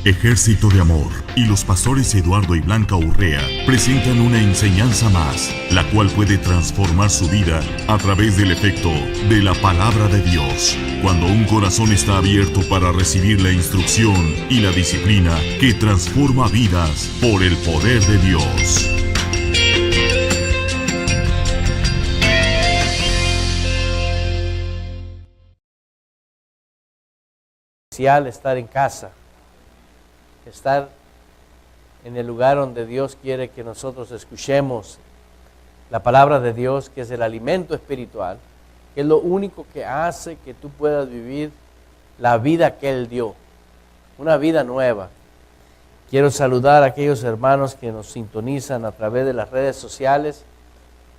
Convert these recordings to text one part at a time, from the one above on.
Ejército de Amor y los pastores Eduardo y Blanca Urrea presentan una enseñanza más, la cual puede transformar su vida a través del efecto de la palabra de Dios. Cuando un corazón está abierto para recibir la instrucción y la disciplina que transforma vidas por el poder de Dios. Estar en casa, estar en el lugar donde Dios quiere que nosotros escuchemos la palabra de Dios, que es el alimento espiritual, que es lo único que hace que tú puedas vivir la vida que Él dio, una vida nueva. Quiero saludar a aquellos hermanos que nos sintonizan a través de las redes sociales,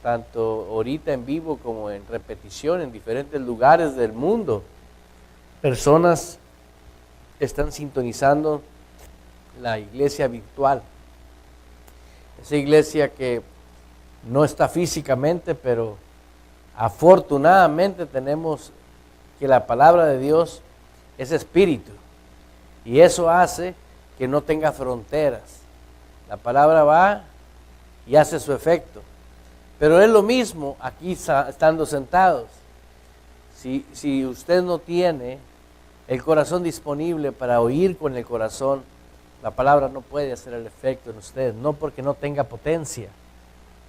tanto ahorita en vivo como en repetición en diferentes lugares del mundo. Personas están sintonizando la iglesia virtual, esa iglesia que no está físicamente, pero afortunadamente tenemos que la palabra de Dios es espíritu, y eso hace que no tenga fronteras. La palabra va y hace su efecto, pero es lo mismo aquí estando sentados. Si usted no tiene el corazón disponible para oír con el corazón, la palabra no puede hacer el efecto en usted, no porque no tenga potencia,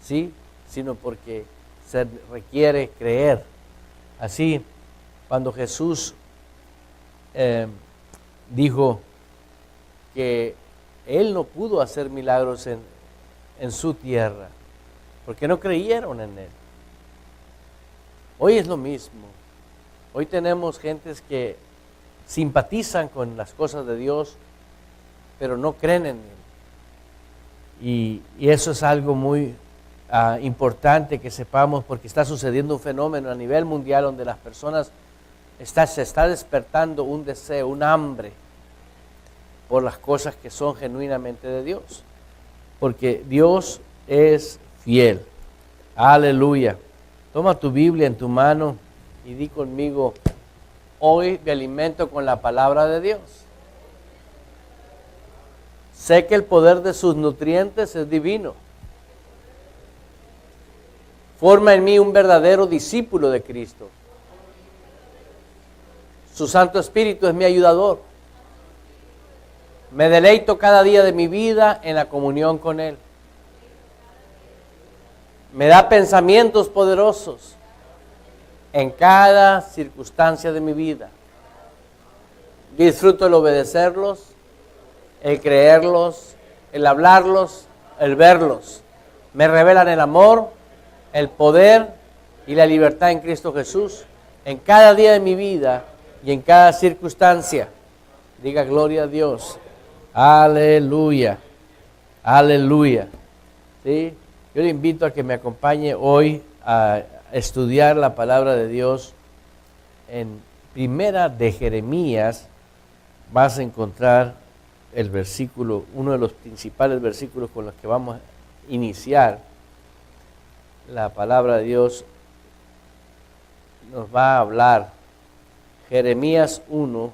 ¿sí?, sino porque se requiere creer. Así, cuando Jesús dijo que Él no pudo hacer milagros en su tierra, porque no creyeron en Él. Hoy es lo mismo. Hoy tenemos gentes que simpatizan con las cosas de Dios, pero no creen en Él. Y eso es algo muy importante que sepamos, porque está sucediendo un fenómeno a nivel mundial donde las personas se está despertando un deseo, un hambre por las cosas que son genuinamente de Dios, porque Dios es fiel. Aleluya. Toma tu Biblia en tu mano y di conmigo: hoy me alimento con la palabra de Dios. Sé que el poder de sus nutrientes es divino. Forma en mí un verdadero discípulo de Cristo. Su Santo Espíritu es mi ayudador. Me deleito cada día de mi vida en la comunión con Él. Me da pensamientos poderosos en cada circunstancia de mi vida. Disfruto el obedecerlos, el creerlos, el hablarlos, el verlos. Me revelan el amor, el poder y la libertad en Cristo Jesús en cada día de mi vida y en cada circunstancia. Diga gloria a Dios. Aleluya. Aleluya. ¿Sí? Yo le invito a que me acompañe hoy a estudiar la palabra de Dios. En Primera de Jeremías vas a encontrar el versículo, uno de los principales versículos con los que vamos a iniciar. La palabra de Dios nos va a hablar. Jeremías 1.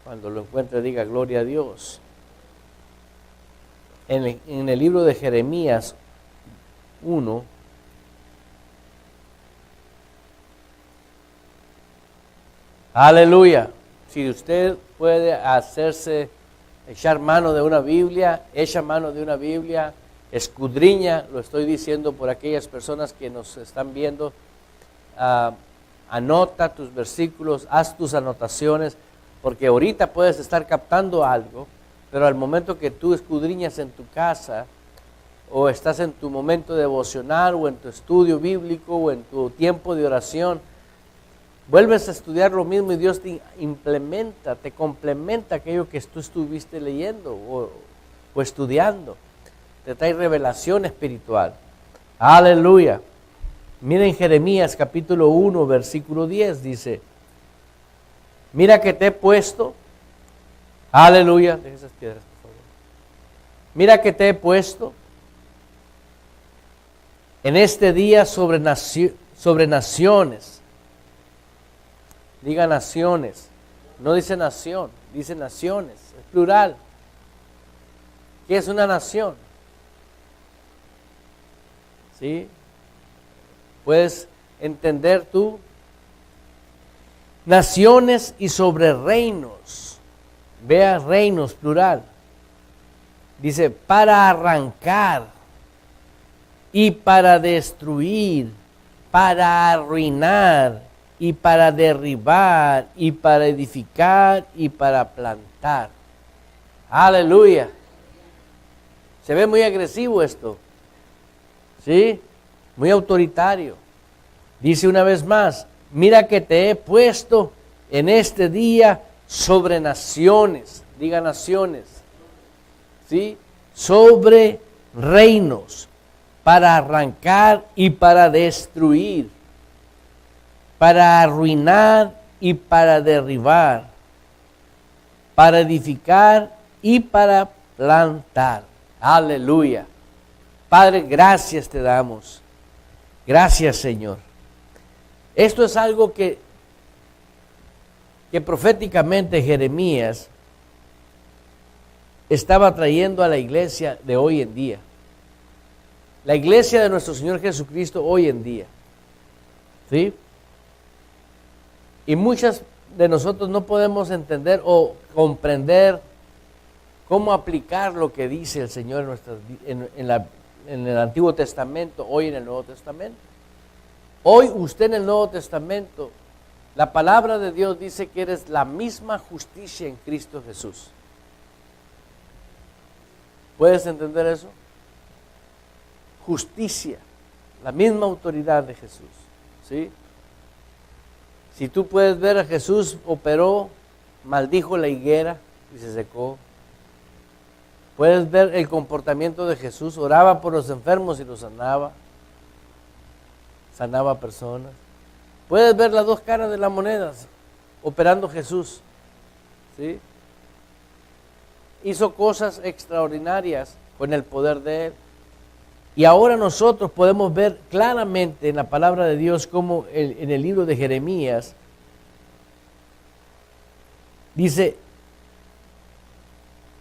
Cuando lo encuentre, diga gloria a Dios. En el libro de Jeremías 1, aleluya. Si usted puede echar mano de una Biblia, echa mano de una Biblia, escudriña, lo estoy diciendo por aquellas personas que nos están viendo, anota tus versículos, haz tus anotaciones, porque ahorita puedes estar captando algo, pero al momento que tú escudriñas en tu casa, o estás en tu momento devocional, o en tu estudio bíblico, o en tu tiempo de oración, vuelves a estudiar lo mismo y Dios te implementa, te complementa aquello que tú estuviste leyendo o estudiando. Te trae revelación espiritual. Aleluya. Miren Jeremías capítulo 1, versículo 10, dice: mira que te he puesto, aleluya, deja esas piedras por favor. Mira que te he puesto en este día sobre naciones. Diga naciones. no dice nación, dice naciones, es plural. ¿Qué es una nación? ¿Sí? ¿Puedes entender tú? Naciones y sobre reinos. Vea reinos, plural. Dice, para arrancar y para destruir, para arruinar y para derribar y para edificar y para plantar. Aleluya. Se ve muy agresivo esto. ¿Sí? Muy autoritario. Dice una vez más, mira que te he puesto en este día sobre naciones. Diga naciones. ¿Sí? Sobre reinos, para arrancar y para destruir, para arruinar y para derribar, para edificar y para plantar. Aleluya. Padre, gracias te damos. Gracias, Señor. Esto es algo que proféticamente Jeremías estaba trayendo a la iglesia de hoy en día. La iglesia de nuestro Señor Jesucristo hoy en día. ¿Sí? Y muchas de nosotros no podemos entender o comprender cómo aplicar lo que dice el Señor en el Antiguo Testamento, hoy en el Nuevo Testamento. Hoy usted en el Nuevo Testamento, la palabra de Dios dice que eres la misma justicia en Cristo Jesús. ¿Puedes entender eso? Justicia, la misma autoridad de Jesús. ¿Sí? Si tú puedes ver a Jesús operó, maldijo la higuera y se secó. Puedes ver el comportamiento de Jesús, oraba por los enfermos y los sanaba. Sanaba personas. Puedes ver las dos caras de las monedas operando Jesús. ¿Sí? Hizo cosas extraordinarias con el poder de Él. Y ahora nosotros podemos ver claramente en la palabra de Dios como en el libro de Jeremías dice,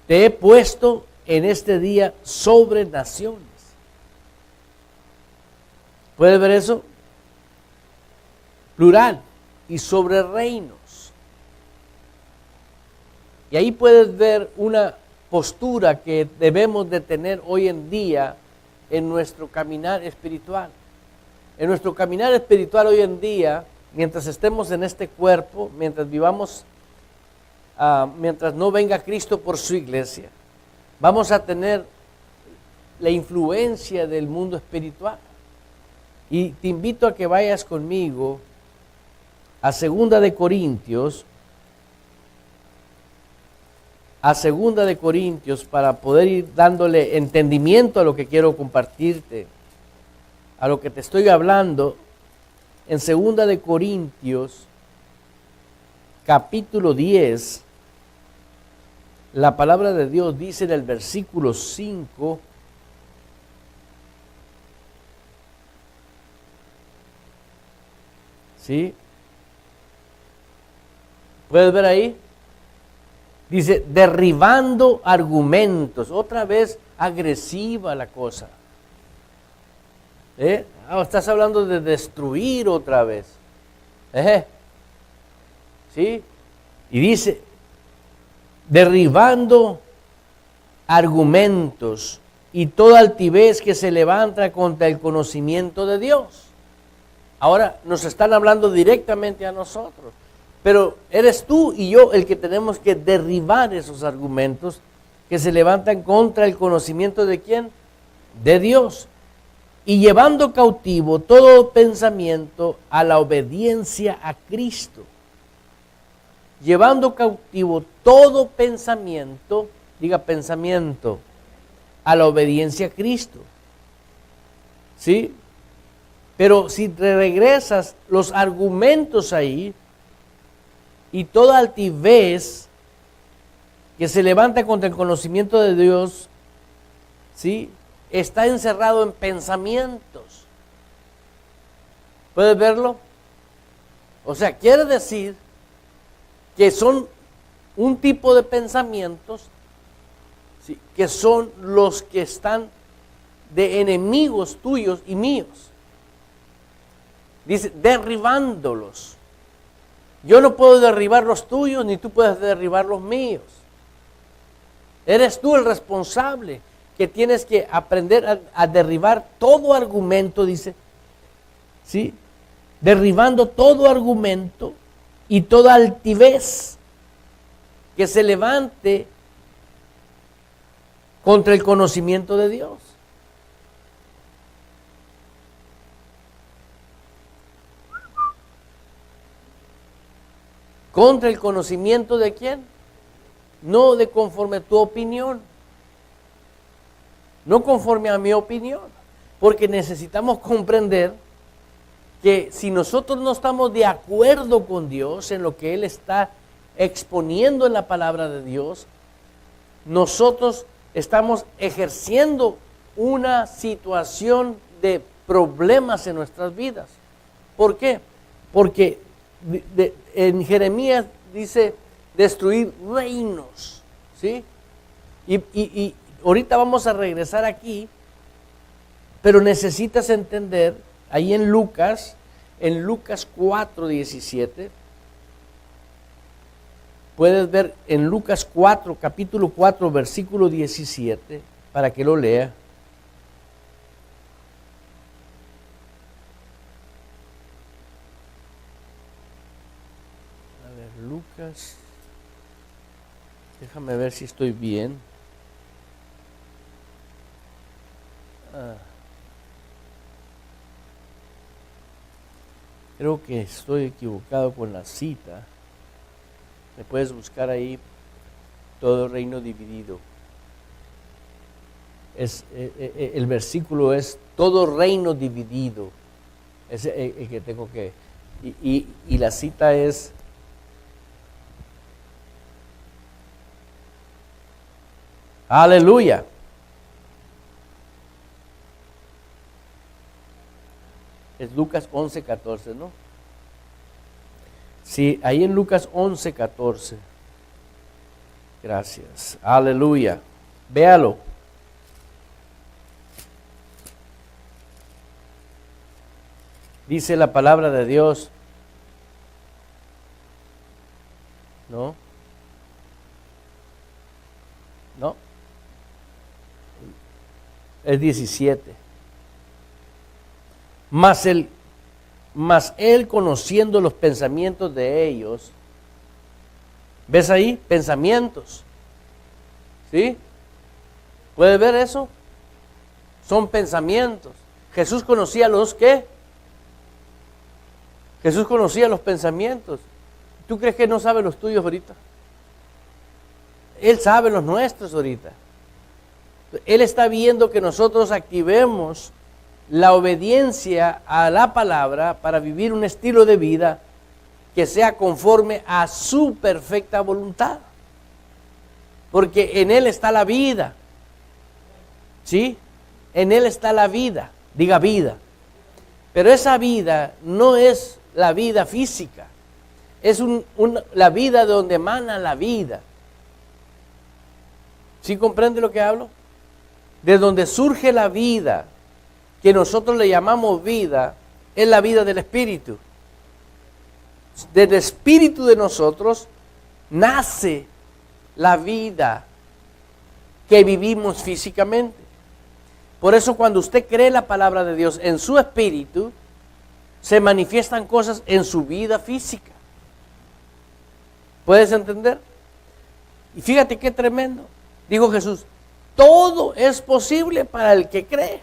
te he puesto en este día sobre naciones. ¿Puedes ver eso? Plural. Y sobre reinos. Y ahí puedes ver una postura que debemos de tener hoy en día en nuestro caminar espiritual. En nuestro caminar espiritual hoy en día, mientras estemos en este cuerpo, mientras vivamos, mientras no venga Cristo por su iglesia, vamos a tener la influencia del mundo espiritual. Y te invito a que vayas conmigo a 2 de Corintios, para poder ir dándole entendimiento a lo que quiero compartirte, a lo que te estoy hablando. En 2 de Corintios, capítulo 10, la palabra de Dios dice en el versículo 5, ¿sí? ¿Puedes ver ahí? Dice, derribando argumentos. Otra vez agresiva la cosa. Estás hablando de destruir otra vez. ¿Sí? Y dice, derribando argumentos y toda altivez que se levanta contra el conocimiento de Dios. Ahora nos están hablando directamente a nosotros. Pero eres tú y yo el que tenemos que derribar esos argumentos que se levantan contra el conocimiento de ¿quién? De Dios. Y llevando cautivo todo pensamiento a la obediencia a Cristo. Llevando cautivo todo pensamiento, diga pensamiento, a la obediencia a Cristo. ¿Sí? Pero si te regresas los argumentos ahí, y toda altivez que se levanta contra el conocimiento de Dios, ¿sí? Está encerrado en pensamientos. ¿Puedes verlo? O sea, quiere decir que son un tipo de pensamientos, ¿sí?, que son los que están de enemigos tuyos y míos. Dice, derribándolos. Yo no puedo derribar los tuyos, ni tú puedes derribar los míos. Eres tú el responsable, que tienes que aprender a derribar todo argumento, dice, ¿sí?, derribando todo argumento y toda altivez que se levante contra el conocimiento de Dios. ¿Contra el conocimiento de quién? No de conforme a tu opinión. No conforme a mi opinión. Porque necesitamos comprender que si nosotros no estamos de acuerdo con Dios en lo que Él está exponiendo en la palabra de Dios, nosotros estamos ejerciendo una situación de problemas en nuestras vidas. ¿Por qué? Porque en Jeremías dice destruir reinos, ¿sí? Y ahorita vamos a regresar aquí, pero necesitas entender ahí en Lucas 4:17, puedes ver en Lucas 4, capítulo 4, versículo 17, para que lo lea. Lucas, déjame ver si estoy bien. Creo que estoy equivocado con la cita. Me puedes buscar ahí, todo reino dividido. El versículo es todo reino dividido. Es el que tengo que... Y la cita es... Aleluya. Es Lucas 11:14, ¿no? Sí, ahí en Lucas 11:14. Gracias. Aleluya. Véalo. Dice la palabra de Dios. ¿No? ¿No? Es 17. Mas él conociendo los pensamientos de ellos, ¿ves ahí? Pensamientos, ¿sí? ¿Puedes ver eso? Son pensamientos. Jesús conocía los ¿qué? Jesús conocía los pensamientos. ¿Tú crees que no sabe los tuyos ahorita? Él sabe los nuestros ahorita. Él está viendo que nosotros activemos la obediencia a la palabra para vivir un estilo de vida que sea conforme a su perfecta voluntad. Porque en Él está la vida. ¿Sí? En Él está la vida. Diga vida. Pero esa vida no es la vida física. Es la vida de donde emana la vida. ¿Sí comprende lo que hablo? De donde surge la vida, que nosotros le llamamos vida, es la vida del Espíritu. Del Espíritu de nosotros nace la vida que vivimos físicamente. Por eso cuando usted cree la palabra de Dios en su espíritu, se manifiestan cosas en su vida física. ¿Puedes entender? Y fíjate qué tremendo. Dijo Jesús, todo es posible para el que cree.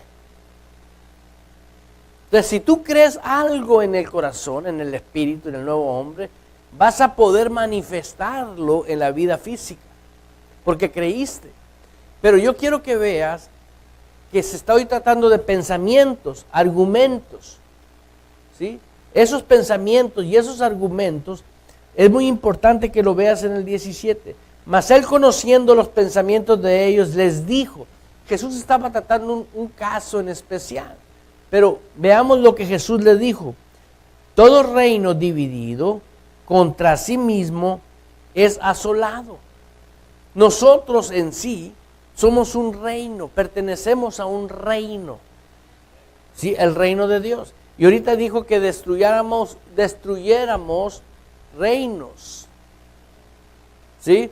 Entonces, si tú crees algo en el corazón, en el espíritu, en el nuevo hombre, vas a poder manifestarlo en la vida física, porque creíste. Pero yo quiero que veas que se está hoy tratando de pensamientos, argumentos, ¿sí? Esos pensamientos y esos argumentos, es muy importante que lo veas en el 17. Mas él, conociendo los pensamientos de ellos, les dijo. Jesús estaba tratando un caso en especial. Pero veamos lo que Jesús le dijo. Todo reino dividido contra sí mismo es asolado. Nosotros en sí somos un reino, pertenecemos a un reino, ¿sí? El reino de Dios. Y ahorita dijo que destruyéramos reinos, ¿sí?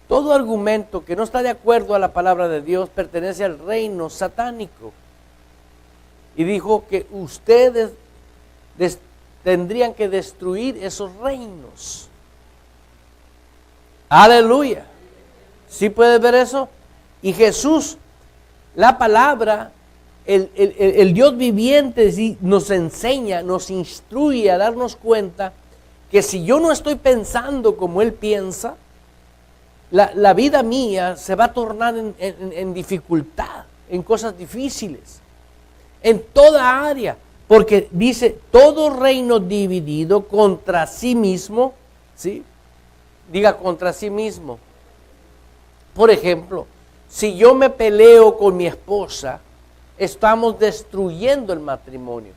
Todo argumento que no está de acuerdo a la palabra de Dios pertenece al reino satánico. Y dijo que ustedes tendrían que destruir esos reinos. Aleluya. ¿Sí puedes ver eso? Y Jesús, la palabra, el Dios viviente sí, nos enseña, nos instruye a darnos cuenta que si yo no estoy pensando como Él piensa, la vida mía se va a tornar en dificultad, en cosas difíciles, en toda área, porque dice, todo reino dividido contra sí mismo, ¿sí? Diga contra sí mismo. Por ejemplo, si yo me peleo con mi esposa, estamos destruyendo el matrimonio.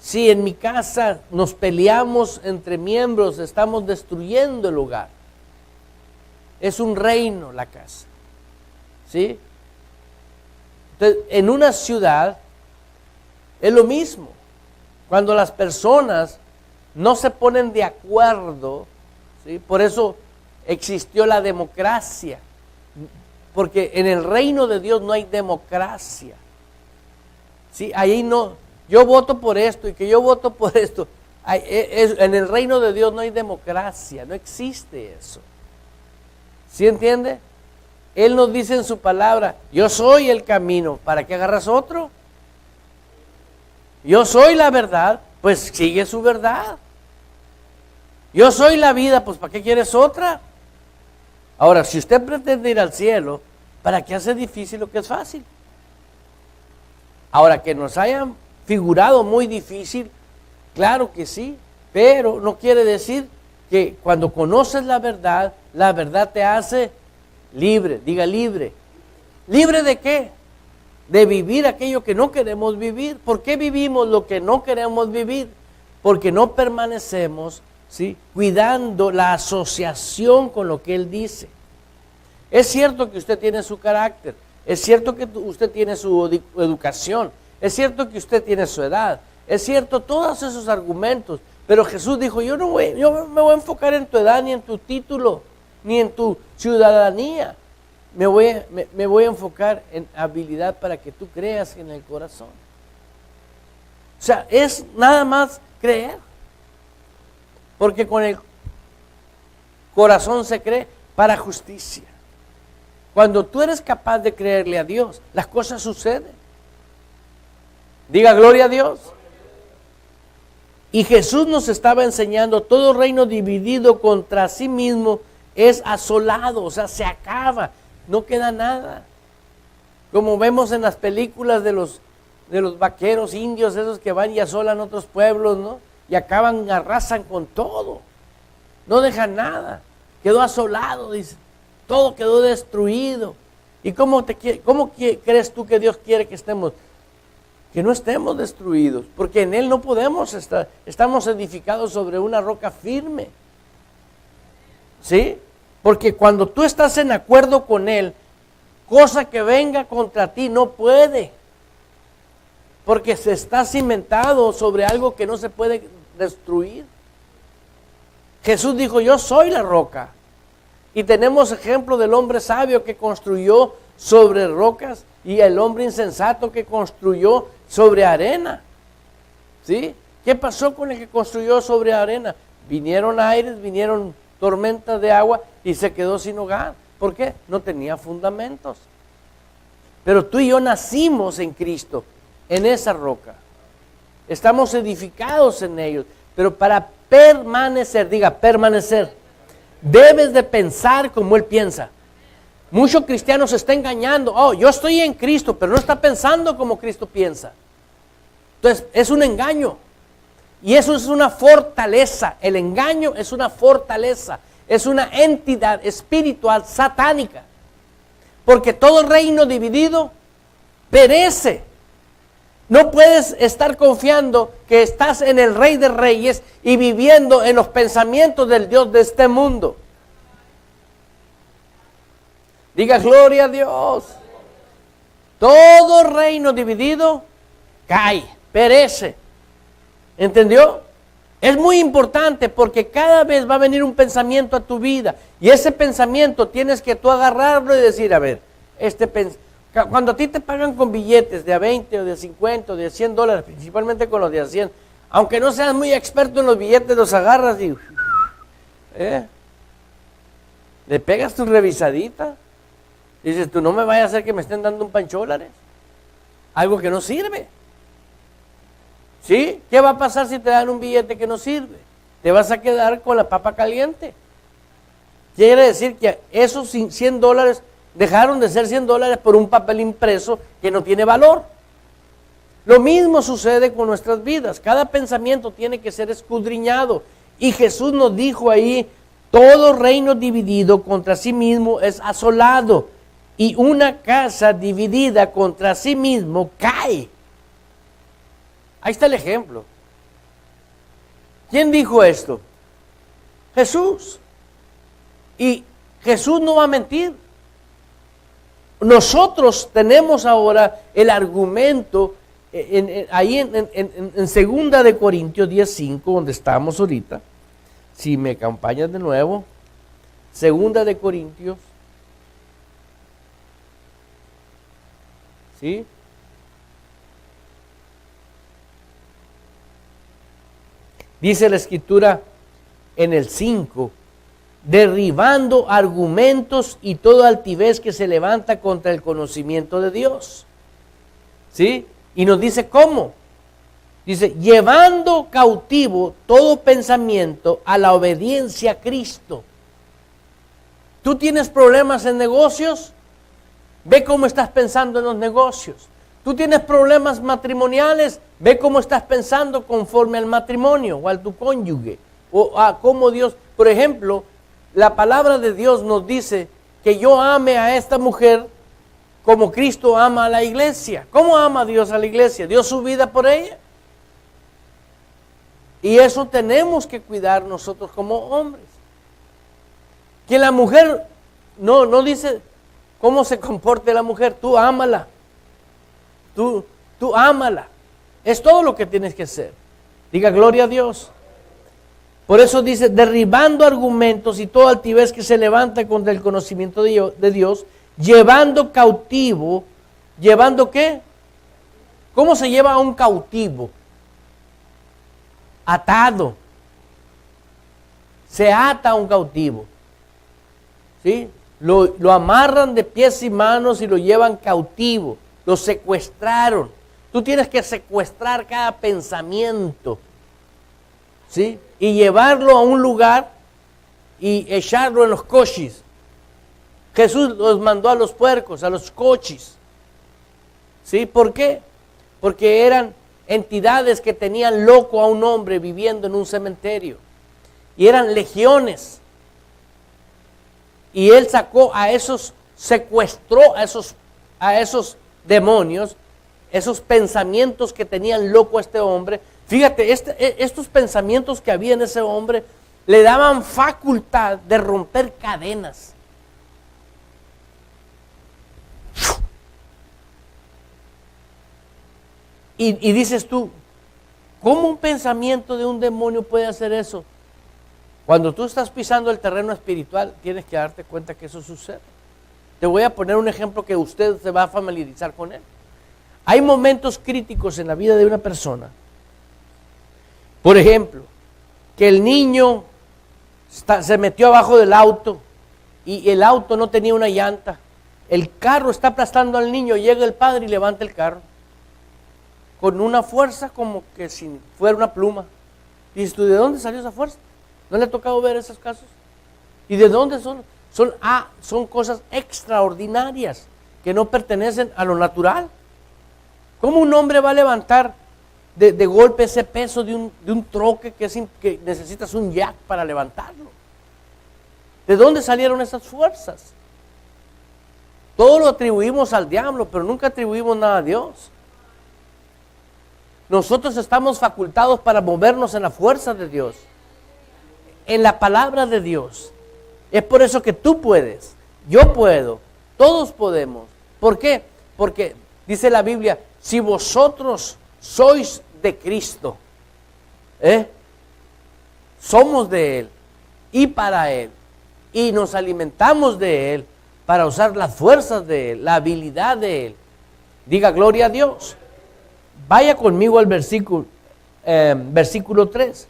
Si en mi casa nos peleamos entre miembros, estamos destruyendo el hogar. Es un reino la casa, ¿sí? Entonces, en una ciudad es lo mismo. Cuando las personas no se ponen de acuerdo, ¿sí? Por eso existió la democracia, porque en el reino de Dios no hay democracia, ¿sí? Ahí no, yo voto por esto y que yo voto por esto. En el reino de Dios no hay democracia, no existe eso. ¿Sí entiende? Él nos dice en su palabra, yo soy el camino, ¿para qué agarras otro? Yo soy la verdad, pues sigue su verdad. Yo soy la vida, pues ¿para qué quieres otra? Ahora, si usted pretende ir al cielo, ¿para qué hace difícil lo que es fácil? Ahora, que nos hayan figurado muy difícil, claro que sí, pero no quiere decir que cuando conoces la verdad te hace libre. Diga libre. ¿Libre de qué? De vivir aquello que no queremos vivir. ¿Por qué vivimos lo que no queremos vivir? Porque no permanecemos, ¿sí?, cuidando la asociación con lo que Él dice. Es cierto que usted tiene su carácter, es cierto que usted tiene su educación, es cierto que usted tiene su edad, es cierto todos esos argumentos, pero Jesús dijo, yo me voy a enfocar en tu edad, ni en tu título, ni en tu ciudadanía. Me voy a enfocar en habilidad para que tú creas en el corazón. O sea, es nada más creer. Porque con el corazón se cree para justicia. Cuando tú eres capaz de creerle a Dios, las cosas suceden. Diga gloria a Dios. Y Jesús nos estaba enseñando, todo reino dividido contra sí mismo es asolado, o sea, se acaba, no queda nada. Como vemos en las películas de los vaqueros indios, esos que van y asolan otros pueblos, ¿no? Y arrasan con todo, no dejan nada, quedó asolado, dice, todo quedó destruido. ¿Y cómo crees tú que Dios quiere que estemos? Que no estemos destruidos, porque en Él no podemos estar, estamos edificados sobre una roca firme, ¿sí? Porque cuando tú estás en acuerdo con Él, cosa que venga contra ti no puede, porque se está cimentado sobre algo que no se puede destruir. Jesús dijo, yo soy la roca. Y tenemos ejemplo del hombre sabio que construyó sobre rocas y el hombre insensato que construyó sobre arena. ¿Sí? ¿Qué pasó con el que construyó sobre arena? Vinieron aires, vinieron tormentas de agua y se quedó sin hogar. ¿Por qué? No tenía fundamentos. Pero tú y yo nacimos en Cristo, en esa roca. Estamos edificados en ellos. Pero para permanecer, diga permanecer, debes de pensar como Él piensa. Muchos cristianos se están engañando. Oh, yo estoy en Cristo, pero no está pensando como Cristo piensa. Entonces, es un engaño. Y eso es una fortaleza. El engaño es una fortaleza. Es una entidad espiritual satánica. Porque todo reino dividido perece. No puedes estar confiando que estás en el Rey de Reyes y viviendo en los pensamientos del Dios de este mundo. Diga gloria a Dios. Todo reino dividido cae, perece. ¿Entendió? Es muy importante porque cada vez va a venir un pensamiento a tu vida. Y ese pensamiento tienes que tú agarrarlo y decir, a ver, cuando a ti te pagan con billetes de a 20 o de 50 o de $100, principalmente con los de a 100, aunque no seas muy experto en los billetes, los agarras y le pegas tu revisadita. Dices, tú no me vayas a hacer que me estén dando un $1,000, algo que no sirve. ¿Sí? ¿Qué va a pasar si te dan un billete que no sirve? Te vas a quedar con la papa caliente. Quiere decir que esos $100 dejaron de ser $100 por un papel impreso que no tiene valor. Lo mismo sucede con nuestras vidas. Cada pensamiento tiene que ser escudriñado. Y Jesús nos dijo ahí, todo reino dividido contra sí mismo es asolado. Y una casa dividida contra sí mismo cae. Ahí está el ejemplo. ¿Quién dijo esto? Jesús. Y Jesús no va a mentir. Nosotros tenemos ahora el argumento ahí en 2 de Corintios 10:5, donde estamos ahorita. Si me acompañas de nuevo, 2 de Corintios, ¿sí? Dice la Escritura en el 5, derribando argumentos y toda altivez que se levanta contra el conocimiento de Dios. ¿Sí? Y nos dice cómo. Dice, llevando cautivo todo pensamiento a la obediencia a Cristo. ¿Tú tienes problemas en negocios? Ve cómo estás pensando en los negocios. ¿Tú tienes problemas matrimoniales? Ve cómo estás pensando conforme al matrimonio o a tu cónyuge. O a cómo Dios, por ejemplo, la palabra de Dios nos dice que yo ame a esta mujer como Cristo ama a la iglesia. ¿Cómo ama Dios a la iglesia? ¿Dio su vida por ella? Y eso tenemos que cuidar nosotros como hombres. Que la mujer, no dice cómo se comporte la mujer, tú ámala. Tú ámala. Es todo lo que tienes que hacer. Diga gloria a Dios. Por eso dice, derribando argumentos y toda altivez que se levanta contra el conocimiento de Dios, llevando cautivo, ¿llevando qué? ¿Cómo se lleva a un cautivo? Atado. Se ata a un cautivo. ¿Sí? Lo amarran de pies y manos y lo llevan cautivo. Lo secuestraron. Tú tienes que secuestrar cada pensamiento, ¿sí? Y llevarlo a un lugar y echarlo en los cochis. Jesús los mandó a los puercos, a los cochis. ¿Sí? ¿Por qué? Porque eran entidades que tenían loco a un hombre viviendo en un cementerio. Y eran legiones. Y él sacó a esos, secuestró a esos demonios, esos pensamientos que tenían loco a este hombre. Fíjate, estos pensamientos que había en ese hombre le daban facultad de romper cadenas. Y dices tú, ¿cómo un pensamiento de un demonio puede hacer eso? Cuando tú estás pisando el terreno espiritual, tienes que darte cuenta que eso sucede. Te voy a poner un ejemplo que usted se va a familiarizar con él. Hay momentos críticos en la vida de una persona. Por ejemplo, que el niño se metió abajo del auto y el auto no tenía una llanta. El carro está aplastando al niño, llega el padre y levanta el carro. Con una fuerza como que si fuera una pluma. Y dices tú, ¿de dónde salió esa fuerza? ¿No le ha tocado ver esos casos? ¿Y de dónde son? Son cosas extraordinarias que no pertenecen a lo natural. ¿Cómo un hombre va a levantar de golpe ese peso de un troque que necesitas un jack para levantarlo? ¿De dónde salieron esas fuerzas? Todo lo atribuimos al diablo, pero nunca atribuimos nada a Dios. nosotros estamos facultados para movernos en la fuerza de Dios, en la palabra de Dios. Es por eso que tú puedes, yo puedo, todos podemos. ¿Por qué? Porque dice la Biblia, si vosotros sois de Cristo, somos de Él y para Él, y nos alimentamos de Él para usar las fuerzas de Él, la habilidad de Él. Diga gloria a Dios. Vaya conmigo al versículo 3.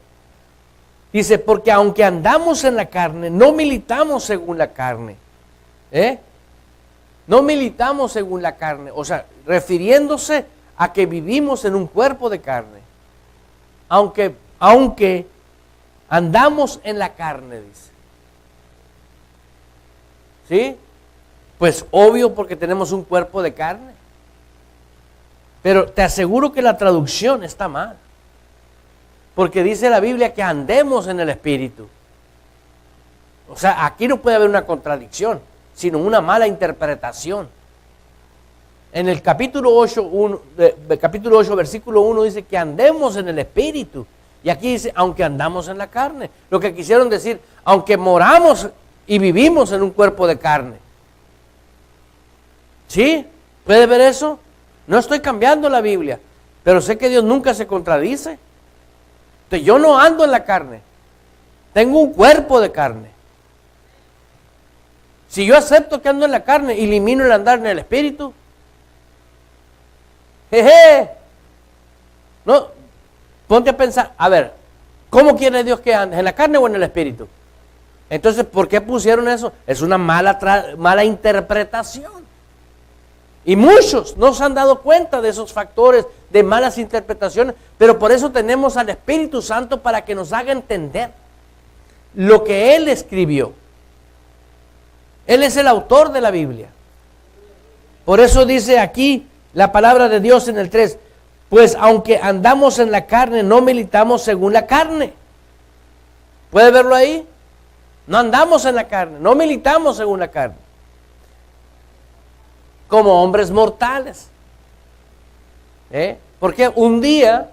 Dice, porque aunque andamos en la carne, no militamos según la carne. No militamos según la carne. O sea, refiriéndose a que vivimos en un cuerpo de carne. Aunque andamos en la carne, dice. ¿Sí? Pues obvio, porque tenemos un cuerpo de carne. Pero te aseguro que la traducción está mal. Porque dice la Biblia que andemos en el Espíritu. O sea, aquí no puede haber una contradicción, sino una mala interpretación. En el capítulo 8, versículo 1 dice que andemos en el Espíritu. Y aquí dice, aunque andamos en la carne. Lo que quisieron decir, aunque moramos y vivimos en un cuerpo de carne. ¿Sí? ¿Puede ver eso? No estoy cambiando la Biblia, pero sé que Dios nunca se contradice. Entonces, yo no ando en la carne, tengo un cuerpo de carne. Si yo acepto que ando en la carne, elimino el andar en el Espíritu. No, ponte a pensar, a ver, ¿cómo quiere Dios que andes? ¿En la carne o en el Espíritu? Entonces, ¿por qué pusieron eso? Es una mala interpretación. Y muchos no se han dado cuenta de esos factores de malas interpretaciones, pero por eso tenemos al Espíritu Santo para que nos haga entender lo que Él escribió. Él es el autor de la Biblia. Por eso dice aquí la palabra de Dios en el 3, pues aunque andamos en la carne, no militamos según la carne. ¿Puede verlo ahí? No andamos en la carne, no militamos según la carne. Como hombres mortales. Porque un día,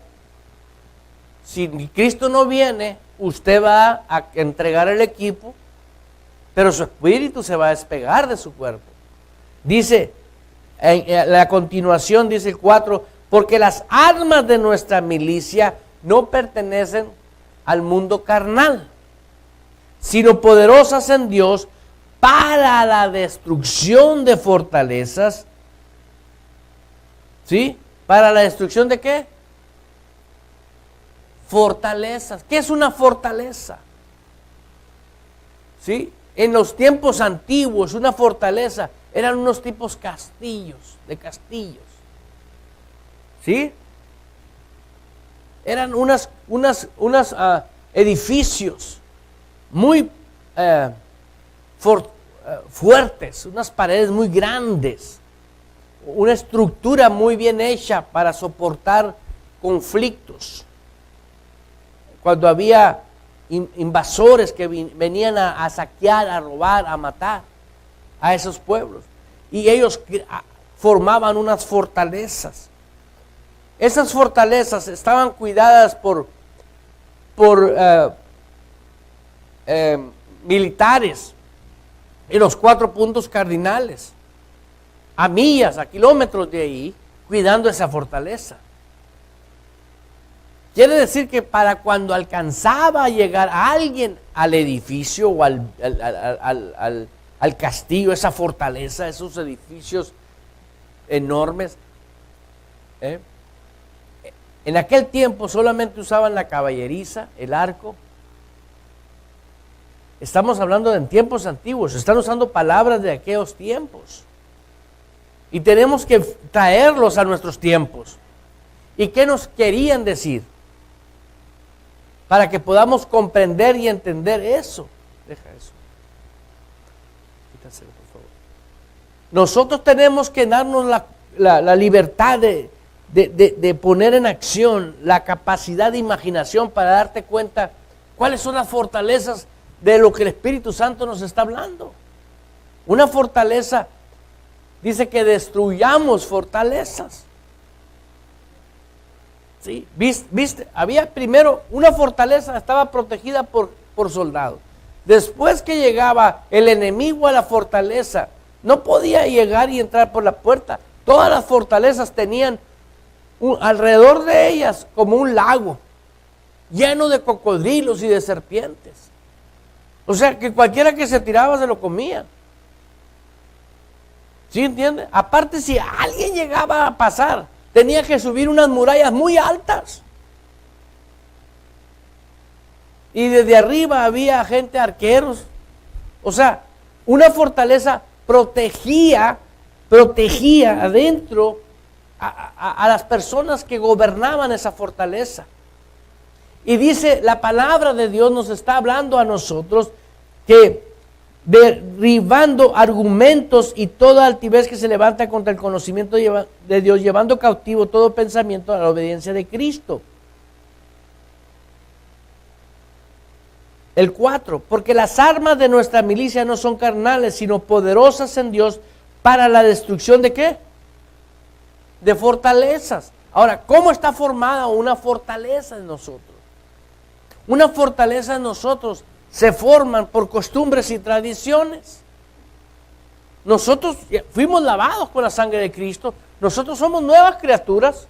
si Cristo no viene, usted va a entregar el equipo, pero su espíritu se va a despegar de su cuerpo. Dice, en la continuación dice el 4, porque las armas de nuestra milicia no pertenecen al mundo carnal, sino poderosas en Dios para la destrucción de fortalezas. ¿Sí? ¿Para la destrucción de qué? Fortalezas. ¿Qué es una fortaleza? ¿Sí? En los tiempos antiguos, una fortaleza eran unos tipos de castillos. ¿Sí? Eran unos edificios muy fuertes, unas paredes muy grandes, una estructura muy bien hecha para soportar conflictos. Cuando había invasores que venían a saquear, a robar, a matar a esos pueblos, y ellos formaban unas fortalezas. Esas fortalezas estaban cuidadas por militares en los 4 puntos cardinales, a millas, a kilómetros de ahí, cuidando esa fortaleza. Quiere decir que para cuando alcanzaba a llegar alguien al edificio o al castillo, esa fortaleza, esos edificios enormes, en aquel tiempo solamente usaban la caballeriza, el arco. Estamos hablando de en tiempos antiguos, están usando palabras de aquellos tiempos. Y tenemos que traerlos a nuestros tiempos. ¿Y qué nos querían decir? Para que podamos comprender y entender eso. Deja eso. Quítaselo, por favor. Nosotros tenemos que darnos la libertad de poner en acción la capacidad de imaginación para darte cuenta cuáles son las fortalezas de lo que el Espíritu Santo nos está hablando. Una fortaleza dice que destruyamos fortalezas. ¿Sí? ¿Viste? Había primero una fortaleza, estaba protegida por soldados. Después que llegaba el enemigo a la fortaleza, no podía llegar y entrar por la puerta. Todas las fortalezas tenían alrededor de ellas como un lago, lleno de cocodrilos y de serpientes. O sea, que cualquiera que se tiraba se lo comía. ¿Sí entiende? Aparte, si alguien llegaba a pasar, tenía que subir unas murallas muy altas. Y desde arriba había gente, arqueros. O sea, una fortaleza protegía adentro a las personas que gobernaban esa fortaleza. Y dice, la palabra de Dios nos está hablando a nosotros que derribando argumentos y toda altivez que se levanta contra el conocimiento de Dios, llevando cautivo todo pensamiento a la obediencia de Cristo. El 4, porque las armas de nuestra milicia no son carnales, sino poderosas en Dios para la destrucción ¿de qué? De fortalezas. Ahora, ¿cómo está formada una fortaleza en nosotros? Una fortaleza en nosotros se forman por costumbres y tradiciones. Nosotros fuimos lavados con la sangre de Cristo, nosotros somos nuevas criaturas.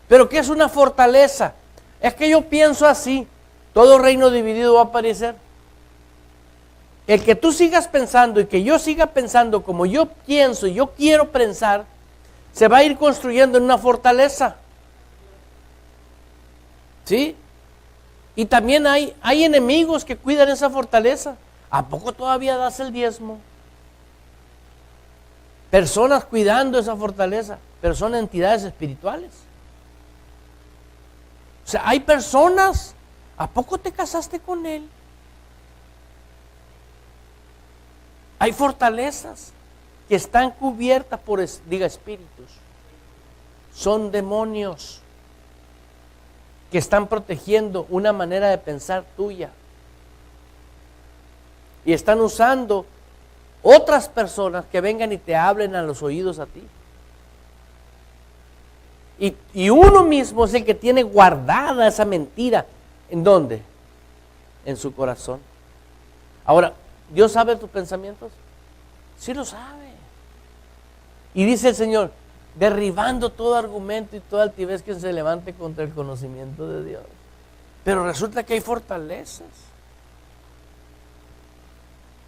Pero ¿qué es una fortaleza? Es que yo pienso así, todo reino dividido va a aparecer. El que tú sigas pensando y que yo siga pensando como yo pienso y yo quiero pensar, se va a ir construyendo en una fortaleza. ¿Sí? Y también hay enemigos que cuidan esa fortaleza. ¿A poco todavía das el diezmo? Personas cuidando esa fortaleza, pero son entidades espirituales. O sea, hay personas, ¿a poco te casaste con él? Hay fortalezas que están cubiertas por, espíritus. Son demonios que están protegiendo una manera de pensar tuya. Y están usando otras personas que vengan y te hablen a los oídos a ti. Y uno mismo es el que tiene guardada esa mentira. ¿En dónde? En su corazón. Ahora, ¿Dios sabe tus pensamientos? Sí lo sabe. Y dice el Señor, derribando todo argumento y toda altivez que se levante contra el conocimiento de Dios. Pero resulta que hay fortalezas.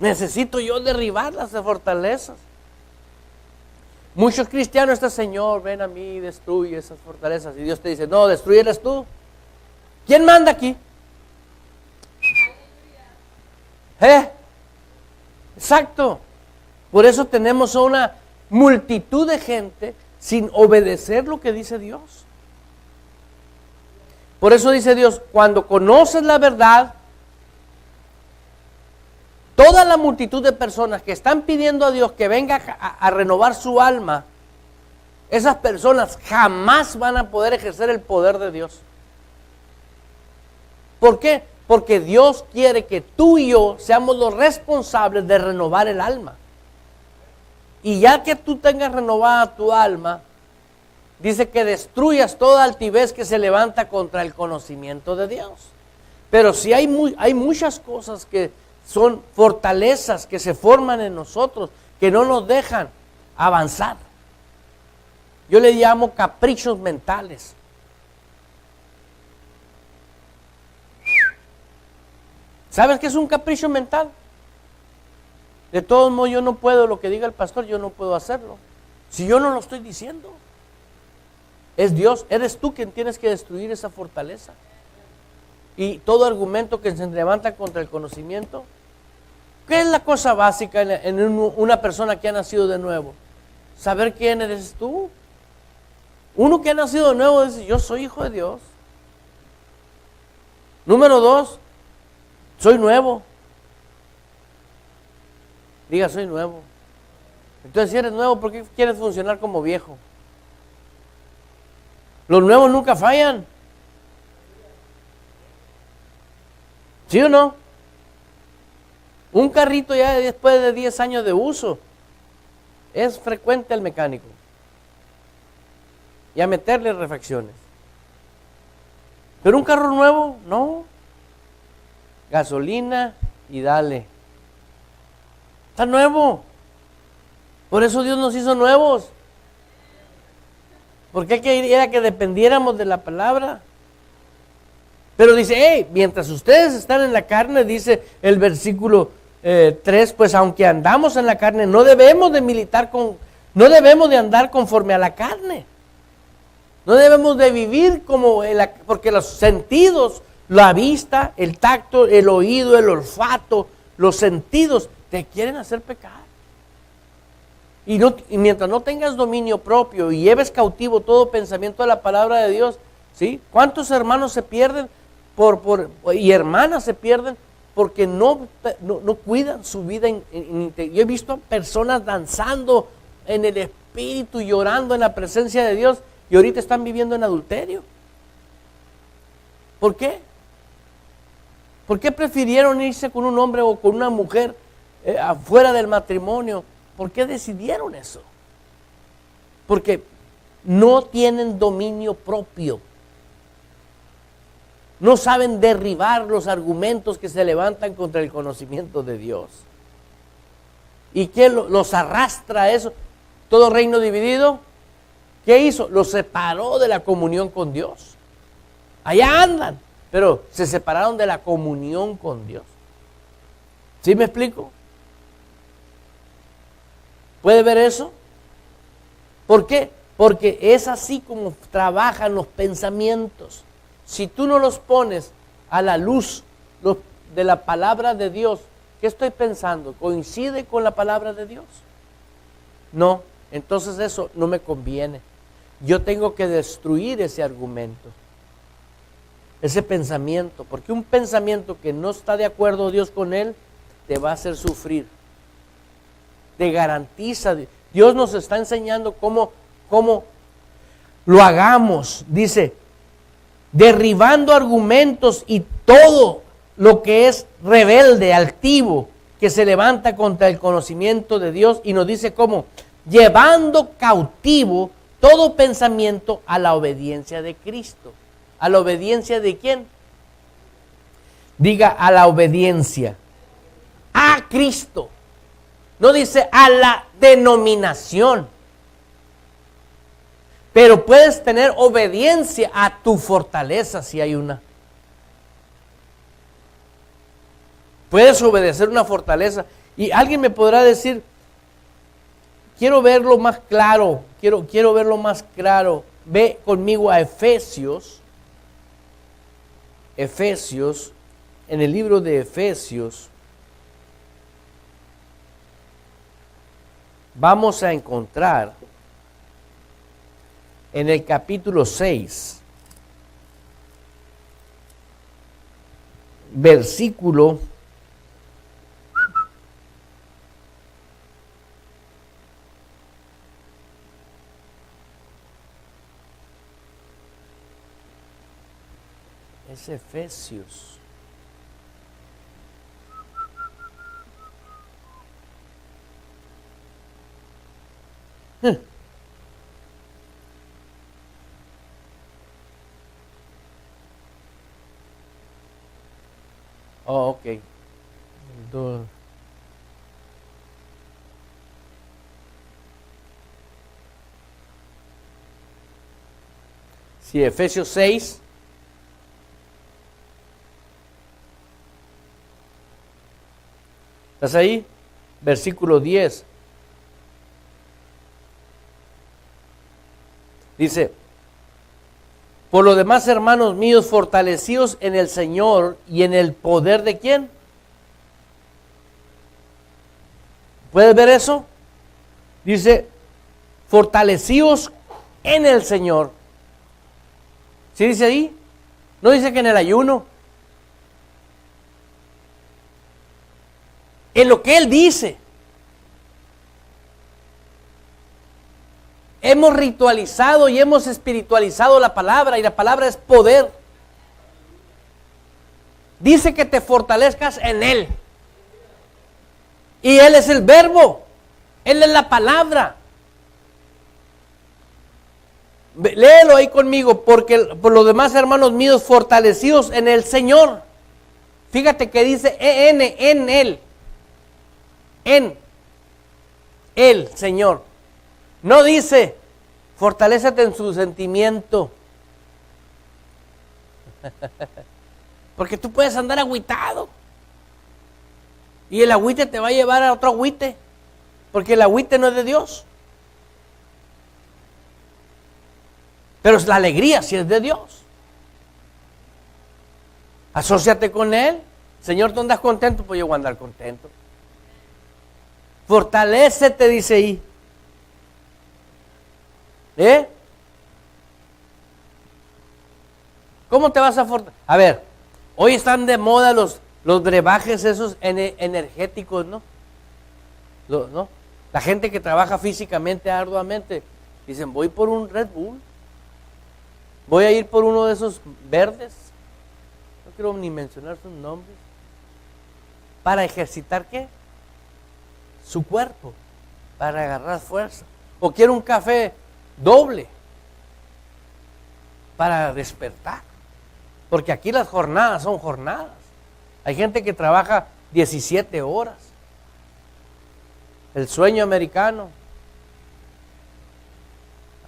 Necesito yo derribar las fortalezas. Muchos cristianos están, Señor, ven a mí, destruye esas fortalezas. Y Dios te dice, no, destruyelas tú. ¿Quién manda aquí? Exacto. Por eso tenemos una multitud de gente sin obedecer lo que dice Dios. Por eso dice Dios, cuando conoces la verdad, toda la multitud de personas que están pidiendo a Dios que venga a renovar su alma, esas personas jamás van a poder ejercer el poder de Dios. ¿Por qué? Porque Dios quiere que tú y yo seamos los responsables de renovar el alma. Y ya que tú tengas renovada tu alma, dice que destruyas toda altivez que se levanta contra el conocimiento de Dios. Pero si hay muchas cosas que son fortalezas que se forman en nosotros, que no nos dejan avanzar. Yo le llamo caprichos mentales. ¿Sabes qué es un capricho mental? De todos modos, yo no puedo, lo que diga el pastor, yo no puedo hacerlo. Si yo no lo estoy diciendo, es Dios, eres tú quien tienes que destruir esa fortaleza. Y todo argumento que se levanta contra el conocimiento. ¿Qué es la cosa básica en una persona que ha nacido de nuevo? Saber quién eres tú. Uno que ha nacido de nuevo dice, yo soy hijo de Dios. Número 2, soy nuevo. Diga, soy nuevo. Entonces, si eres nuevo, ¿por qué quieres funcionar como viejo? Los nuevos nunca fallan. ¿Sí o no? Un carrito ya después de 10 años de uso es frecuente al mecánico. y a meterle refacciones. Pero un carro nuevo, no. Gasolina y dale. Está nuevo. Por eso Dios nos hizo nuevos. Porque era que dependiéramos de la palabra. Pero dice, hey, mientras ustedes están en la carne, dice el versículo 3, pues aunque andamos en la carne, no debemos de no debemos de andar conforme a la carne. No debemos de vivir porque los sentidos, la vista, el tacto, el oído, el olfato, los sentidos, te quieren hacer pecar. Y mientras no tengas dominio propio y lleves cautivo todo pensamiento de la palabra de Dios, ¿sí? ¿Cuántos hermanos se pierden y hermanas se pierden porque no cuidan su vida? Yo he visto personas danzando en el Espíritu, llorando en la presencia de Dios, y ahorita están viviendo en adulterio. ¿Por qué? ¿Por qué prefirieron irse con un hombre o con una mujer afuera del matrimonio? ¿Por qué decidieron eso? Porque no tienen dominio propio. No saben derribar los argumentos que se levantan contra el conocimiento de Dios. ¿Y qué los arrastra a eso? Todo reino dividido, ¿qué hizo? Los separó de la comunión con Dios. Allá andan, pero se separaron de la comunión con Dios. ¿Sí me explico? ¿Puede ver eso? ¿Por qué? Porque es así como trabajan los pensamientos. Si tú no los pones a la luz de la palabra de Dios, ¿qué estoy pensando? ¿Coincide con la palabra de Dios? No, entonces eso no me conviene. Yo tengo que destruir ese argumento, ese pensamiento, porque un pensamiento que no está de acuerdo Dios con él, te va a hacer sufrir. Te garantiza, Dios nos está enseñando cómo lo hagamos. Dice, derribando argumentos y todo lo que es rebelde, altivo, que se levanta contra el conocimiento de Dios, y nos dice cómo, llevando cautivo todo pensamiento a la obediencia de Cristo. ¿A la obediencia de quién? Diga, a la obediencia a Cristo. No dice a la denominación. Pero puedes tener obediencia a tu fortaleza si hay una. Puedes obedecer una fortaleza. Y alguien me podrá decir, quiero verlo más claro, quiero verlo más claro. Ve conmigo a Efesios, en el libro de Efesios, vamos a encontrar en el capítulo 6, versículo 6. Es Efesios. Oh, ok. Sí, Efesios 6. ¿Estás ahí? Versículo 10. Dice, por lo demás, hermanos míos, fortalecidos en el Señor y en el poder de ¿quién? ¿Puedes ver eso? Dice, fortalecidos en el Señor. ¿Sí dice ahí? No dice que en el ayuno. En lo que Él dice. Hemos ritualizado y hemos espiritualizado la palabra, y la palabra es poder. Dice que te fortalezcas en Él. Y Él es el verbo. Él es la palabra. Léelo ahí conmigo, porque por los demás hermanos míos fortalecidos en el Señor. Fíjate que dice en Él. En el Señor. No dice, fortalécete en su sentimiento. Porque tú puedes andar agüitado. Y el agüite te va a llevar a otro agüite. Porque el agüite no es de Dios. Pero la alegría sí es de Dios. Asóciate con Él. Señor, ¿tú andas contento? Pues yo voy a andar contento. Fortalécete, dice ahí. ¿Cómo te vas a fortalecer? A ver, hoy están de moda los brebajes esos energéticos, ¿no? ¿No? La gente que trabaja físicamente, arduamente, dicen, voy por un Red Bull. Voy a ir por uno de esos verdes. No quiero ni mencionar sus nombres. ¿Para ejercitar qué? Su cuerpo. Para agarrar fuerza. O quiero un café doble. Para despertar. Porque aquí las jornadas son jornadas. Hay gente que trabaja 17 horas. El sueño americano.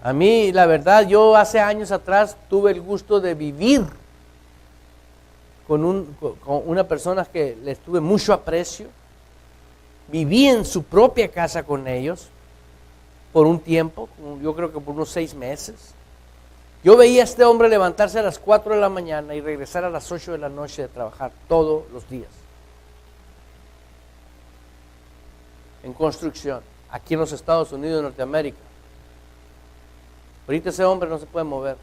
A mí, la verdad, yo hace años atrás tuve el gusto de vivir con una persona que les tuve mucho aprecio. Viví en su propia casa con ellos por un tiempo, yo creo que por unos 6 meses. Yo veía a este hombre levantarse a las 4 de la mañana y regresar a las 8 de la noche de trabajar todos los días. En construcción, aquí en los Estados Unidos de Norteamérica. Ahorita ese hombre no se puede mover,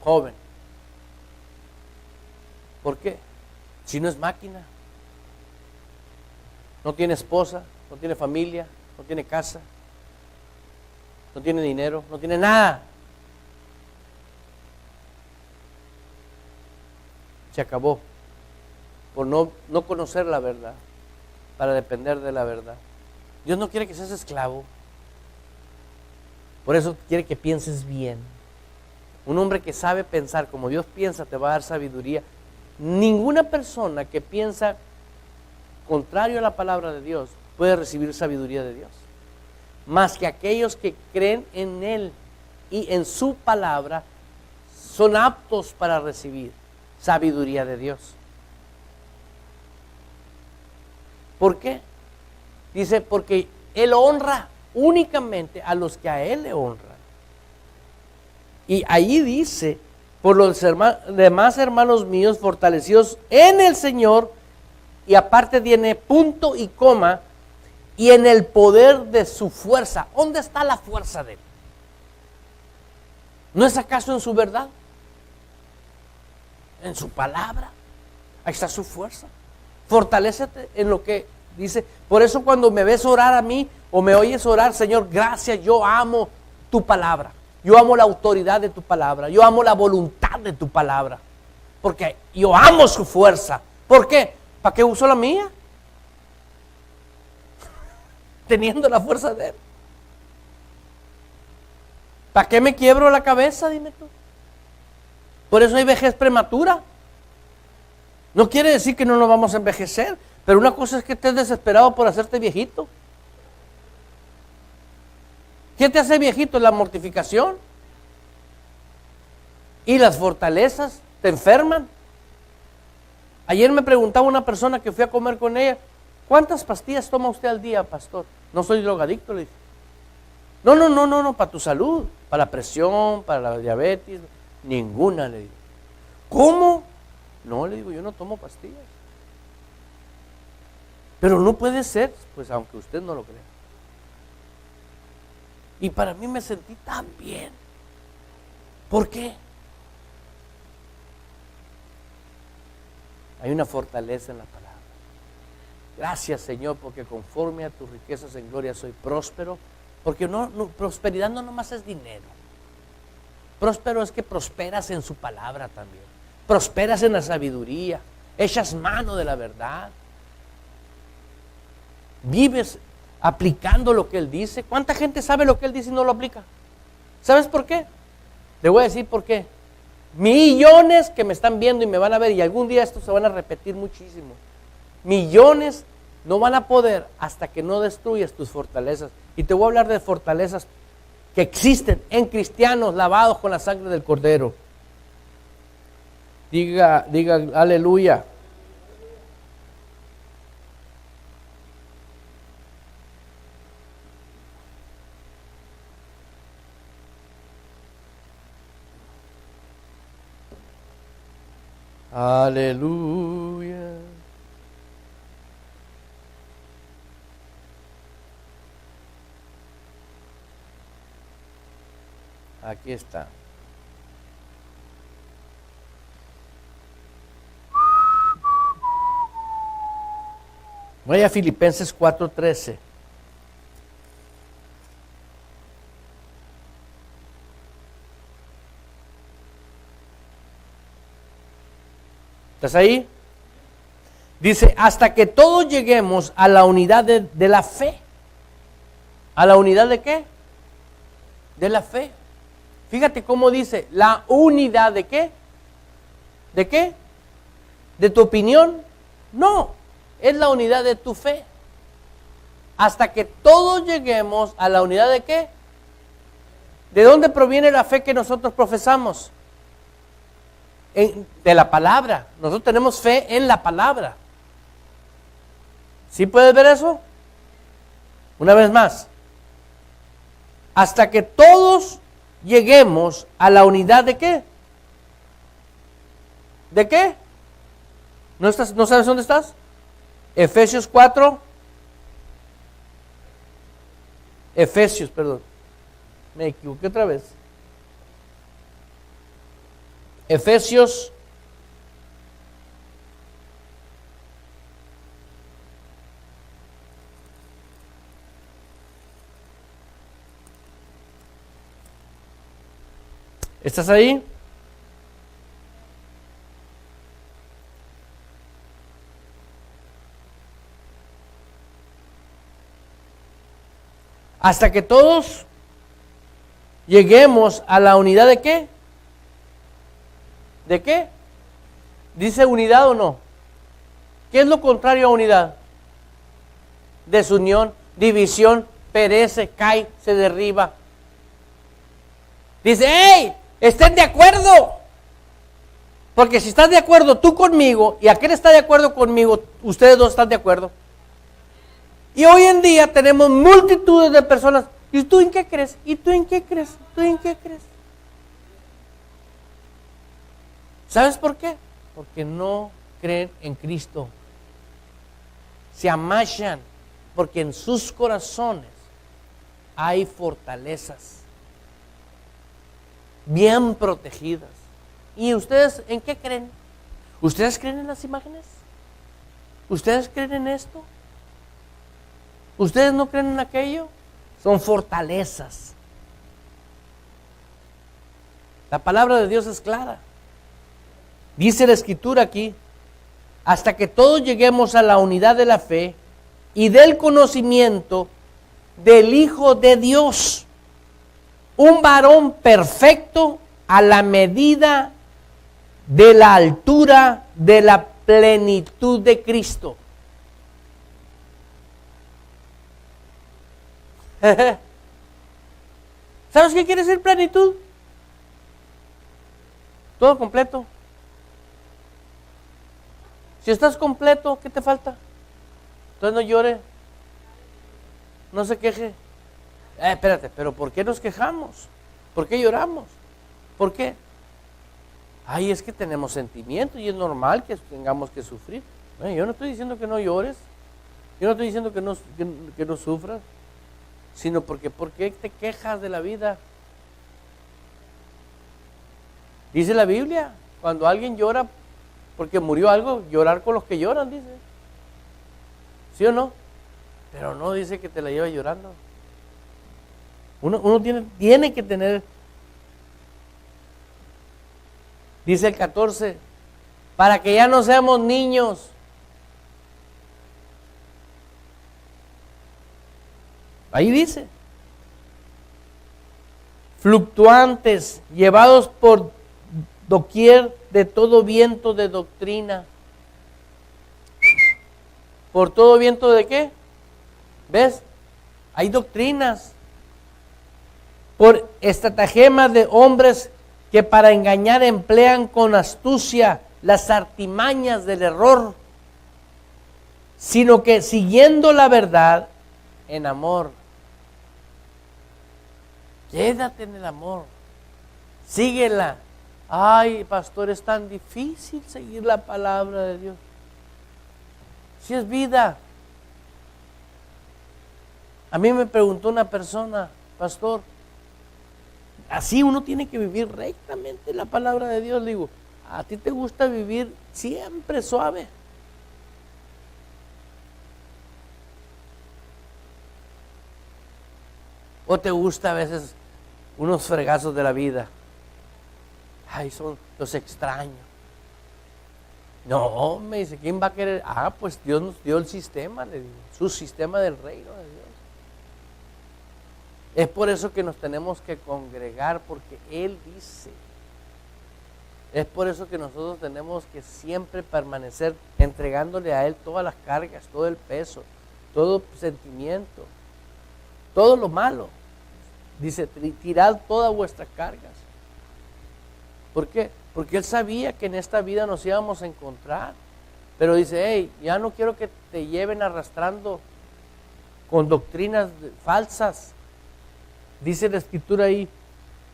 joven. ¿Por qué? Si no es máquina. No tiene esposa, no tiene familia, no tiene casa, no tiene dinero, no tiene nada. Se acabó por no conocer la verdad, para depender de la verdad. Dios no quiere que seas esclavo. Por eso quiere que pienses bien. Un hombre que sabe pensar como Dios piensa te va a dar sabiduría. Ninguna persona que piensa contrario a la palabra de Dios puede recibir sabiduría de Dios. Más que aquellos que creen en Él y en su palabra son aptos para recibir sabiduría de Dios. ¿Por qué? Dice, porque Él honra únicamente a los que a Él le honran. Y ahí dice, por los demás hermanos míos fortalecidos en el Señor, y aparte tiene punto y coma, y en el poder de su fuerza. ¿Dónde está la fuerza de Él? ¿No es acaso en su verdad? En su palabra. Ahí está su fuerza. Fortalécete en lo que dice. Por eso cuando me ves orar a mí o me oyes orar, Señor, gracias, yo amo tu palabra. Yo amo la autoridad de tu palabra. Yo amo la voluntad de tu palabra. Porque yo amo su fuerza. ¿Por qué? ¿Para qué uso la mía? Teniendo la fuerza de Él. ¿Para qué me quiebro la cabeza? Dime tú. Por eso hay vejez prematura. No quiere decir que no nos vamos a envejecer, pero una cosa es que estés desesperado por hacerte viejito. ¿Qué te hace viejito? La mortificación. Y las fortalezas te enferman. Ayer me preguntaba una persona que fui a comer con ella, ¿cuántas pastillas toma usted al día, pastor? No soy drogadicto, le dije. No, para tu salud, para la presión, para la diabetes, ninguna, le digo. ¿Cómo? No, le digo, yo no tomo pastillas. Pero no puede ser, pues aunque usted no lo crea. Y para mí me sentí tan bien. ¿Por qué? Hay una fortaleza en la palabra. Gracias, Señor, porque conforme a tus riquezas en gloria soy próspero. Porque prosperidad no nomás es dinero. Próspero es que prosperas en su palabra también. Prosperas en la sabiduría. Echas mano de la verdad. Vives aplicando lo que Él dice. ¿Cuánta gente sabe lo que Él dice y no lo aplica? ¿Sabes por qué? Le voy a decir por qué. Millones que me están viendo y me van a ver, y algún día esto se van a repetir muchísimo. Millones no van a poder hasta que no destruyas tus fortalezas. Y te voy a hablar de fortalezas que existen en cristianos lavados con la sangre del Cordero. Diga aleluya. Aleluya. Aquí está. Vaya a Filipenses 4:13. ¿Estás ahí? Dice, hasta que todos lleguemos a la unidad de la fe. ¿A la unidad de qué? De la fe. Fíjate cómo dice, la unidad de qué. ¿De qué? ¿De tu opinión? No, es la unidad de tu fe. Hasta que todos lleguemos a la unidad de qué. ¿De dónde proviene la fe que nosotros profesamos? De la palabra. Nosotros tenemos fe en la palabra. ¿Sí puedes ver eso? Una vez más. Hasta que todos lleguemos a la unidad de qué. ¿De qué? ¿No sabes dónde estás? Efesios 4. Efesios, perdón. Me equivoqué otra vez. Efesios ¿estás ahí? Hasta que todos lleguemos a la unidad de qué. ¿De qué? ¿Dice unidad o no? ¿Qué es lo contrario a unidad? Desunión, división, perece, cae, se derriba. Dice, ¡hey! Estén de acuerdo. Porque si estás de acuerdo tú conmigo y aquel está de acuerdo conmigo, ustedes dos están de acuerdo. Y hoy en día tenemos multitudes de personas. ¿Y tú en qué crees? ¿Y tú en qué crees? ¿Tú en qué crees? ¿Sabes por qué? Porque no creen en Cristo. Se amachan porque en sus corazones hay fortalezas bien protegidas. ¿Y ustedes en qué creen? ¿Ustedes creen en las imágenes? ¿Ustedes creen en esto? ¿Ustedes no creen en aquello? Son fortalezas. La palabra de Dios es clara. Dice la Escritura aquí, hasta que todos lleguemos a la unidad de la fe y del conocimiento del Hijo de Dios, un varón perfecto a la medida de la altura de la plenitud de Cristo. ¿Sabes qué quiere decir plenitud? Todo completo. Si estás completo, ¿qué te falta? Entonces no llore, no se queje. Espérate, pero ¿por qué nos quejamos? ¿Por qué lloramos? ¿Por qué? Ay, es que tenemos sentimientos y es normal que tengamos que sufrir. Yo no estoy diciendo que no llores, yo no estoy diciendo que no sufras, sino porque ¿por qué te quejas de la vida? Dice la Biblia, cuando alguien llora porque murió algo, llorar con los que lloran, dice. ¿Sí o no? Pero no dice que te la lleva llorando. Uno tiene que tener, dice el 14, para que ya no seamos niños. Ahí dice, fluctuantes, llevados por doquier de todo viento de doctrina. ¿Por todo viento de qué? ¿Ves? Hay doctrinas. Por estratagemas de hombres que para engañar emplean con astucia las artimañas del error, sino que siguiendo la verdad en amor. Quédate en el amor, síguela. Ay, pastor, es tan difícil seguir la palabra de Dios. Si es vida. A mí me preguntó una persona, pastor, así uno tiene que vivir rectamente la palabra de Dios. Le digo, ¿a ti te gusta vivir siempre suave? ¿O te gusta a veces unos fregazos de la vida? Ay, los extraño. No, me dice, ¿quién va a querer? Pues Dios nos dio el sistema, le digo, su sistema del reino de Dios. Es por eso que nos tenemos que congregar, porque Él dice. Es por eso que nosotros tenemos que siempre permanecer entregándole a Él todas las cargas, todo el peso, todo sentimiento, todo lo malo. Dice, tirad todas vuestras cargas. ¿Por qué? Porque Él sabía que en esta vida nos íbamos a encontrar. Pero dice, hey, ya no quiero que te lleven arrastrando con doctrinas falsas. Dice la Escritura ahí,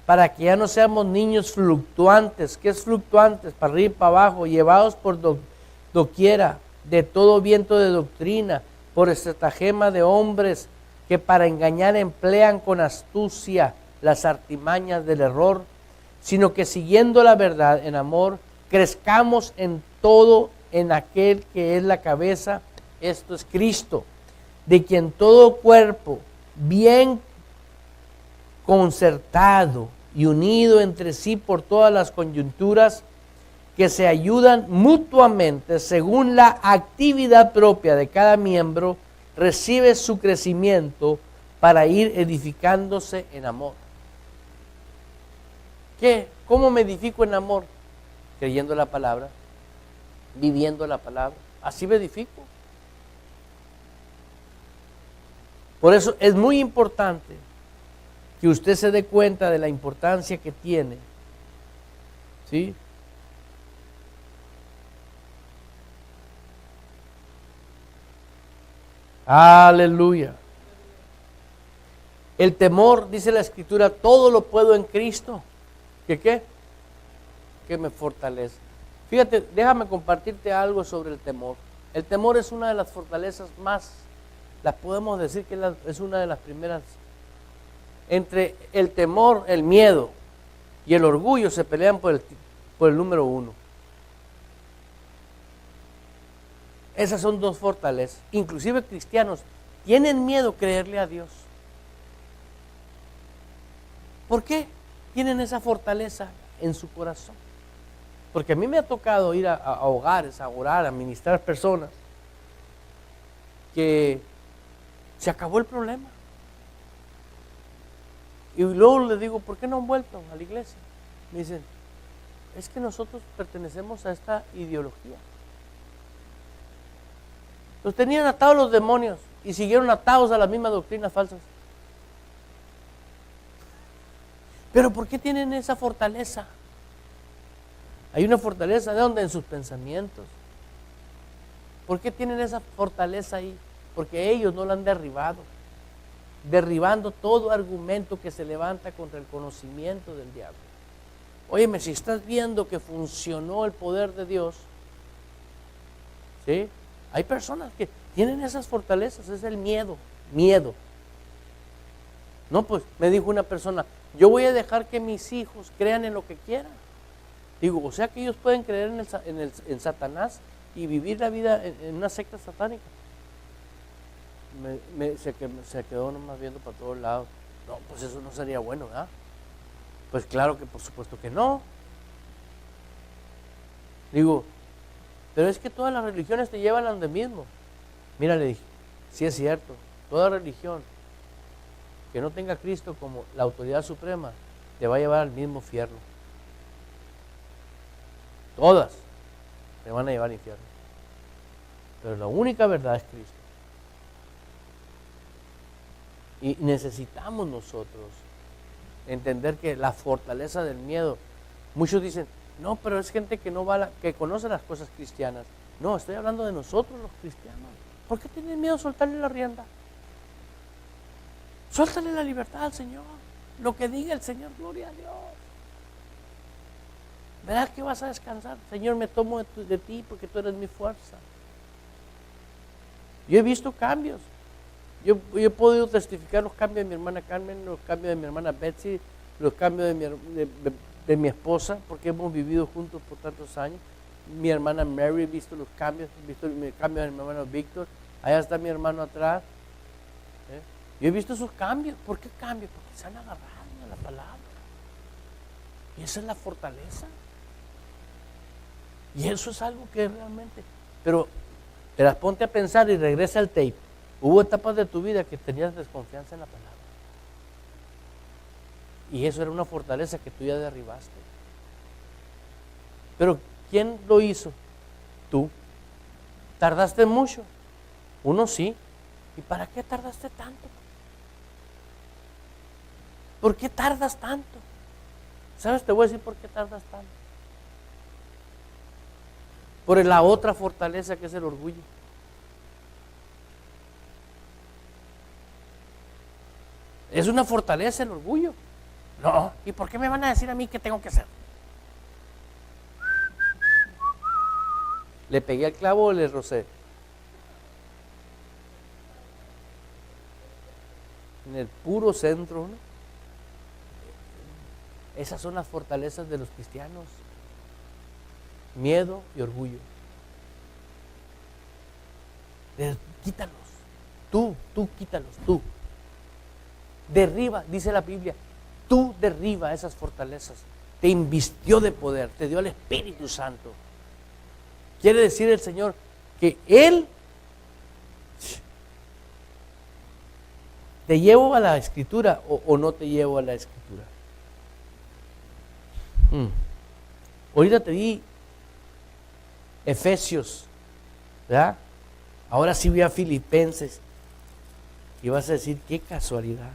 para que ya no seamos niños fluctuantes. ¿Qué es fluctuantes? Para arriba y para abajo, llevados por doquiera, de todo viento de doctrina, por estratagema de hombres que para engañar emplean con astucia las artimañas del error, sino que siguiendo la verdad en amor, crezcamos en todo en aquel que es la cabeza, esto es Cristo, de quien todo cuerpo, bien concertado y unido entre sí por todas las coyunturas, que se ayudan mutuamente según la actividad propia de cada miembro, recibe su crecimiento para ir edificándose en amor. ¿Qué? ¿Cómo me edifico en amor? Creyendo la palabra, viviendo la palabra. Así me edifico. Por eso es muy importante que usted se dé cuenta de la importancia que tiene. ¿Sí? Aleluya. El temor, dice la Escritura, todo lo puedo en Cristo. ¿Que qué? Que me fortalece. Fíjate, déjame compartirte algo sobre el temor. El temor es una de las fortalezas más, las podemos decir que es una de las primeras. Entre el temor, el miedo y el orgullo se pelean por el número uno. Esas son dos fortalezas. Inclusive cristianos tienen miedo creerle a Dios. ¿Por qué tienen esa fortaleza en su corazón? Porque a mí me ha tocado ir a hogares, a orar, a ministrar personas que se acabó el problema. Y luego les digo, ¿por qué no han vuelto a la iglesia? Me dicen, es que nosotros pertenecemos a esta ideología. Los tenían atados los demonios y siguieron atados a las mismas doctrinas falsas. Pero ¿por qué tienen esa fortaleza? Hay una fortaleza, ¿de dónde? En sus pensamientos. ¿Por qué tienen esa fortaleza ahí? Porque ellos no la han derribado. Derribando todo argumento que se levanta contra el conocimiento del diablo. Óyeme, si estás viendo que funcionó el poder de Dios, ¿sí? Hay personas que tienen esas fortalezas, es el miedo. No, pues me dijo una persona, yo voy a dejar que mis hijos crean en lo que quieran. Digo, o sea que ellos pueden creer en Satanás y vivir la vida en una secta satánica. Se quedó nomás viendo para todos lados. No, pues eso no sería bueno, ¿verdad? Pues claro que por supuesto que no. Digo, pero es que todas las religiones te llevan a donde mismo. Mira, le dije, sí es cierto, toda religión que no tenga a Cristo como la autoridad suprema te va a llevar al mismo infierno. Todas te van a llevar al infierno. Pero la única verdad es Cristo. Y necesitamos nosotros entender que la fortaleza del miedo, muchos dicen, no, pero es gente que no va que conoce las cosas cristianas. No, estoy hablando de nosotros los cristianos. ¿Por qué tienen miedo a soltarle la rienda? Suéltale la libertad al Señor. Lo que diga el Señor, gloria a Dios. Verás que vas a descansar. Señor, me tomo de ti porque tú eres mi fuerza. Yo he visto cambios. Yo he podido testificar los cambios de mi hermana Carmen, los cambios de mi hermana Betsy, los cambios de mi esposa, porque hemos vivido juntos por tantos años. Mi hermana Mary, he visto los cambios, he visto el cambio de mi hermano Víctor. Allá está mi hermano atrás. Yo he visto esos cambios. ¿Por qué cambios? Porque se han agarrado a la palabra. Y esa es la fortaleza. Y eso es algo que realmente... Pero te las ponte a pensar y regresa al tape. Hubo etapas de tu vida que tenías desconfianza en la palabra. Y eso era una fortaleza que tú ya derribaste. Pero ¿quién lo hizo? Tú. ¿Tardaste mucho? Uno sí. ¿Y para qué tardaste tanto? ¿Por qué tardas tanto? ¿Sabes? Te voy a decir por qué tardas tanto. Por la otra fortaleza que es el orgullo. Es una fortaleza el orgullo. No. ¿Y por qué me van a decir a mí qué tengo que hacer? ¿Le pegué al clavo o le rocé? En el puro centro, ¿no? Esas son las fortalezas de los cristianos. Miedo y orgullo. Quítalos. Tú quítalos, tú. Derriba, dice la Biblia, tú derriba esas fortalezas. Te invistió de poder, te dio el Espíritu Santo. Quiere decir el Señor que Él te llevo a la Escritura o no te llevo a la Escritura. Ahorita te di Efesios, ¿verdad? Ahora sí voy a Filipenses y vas a decir, qué casualidad.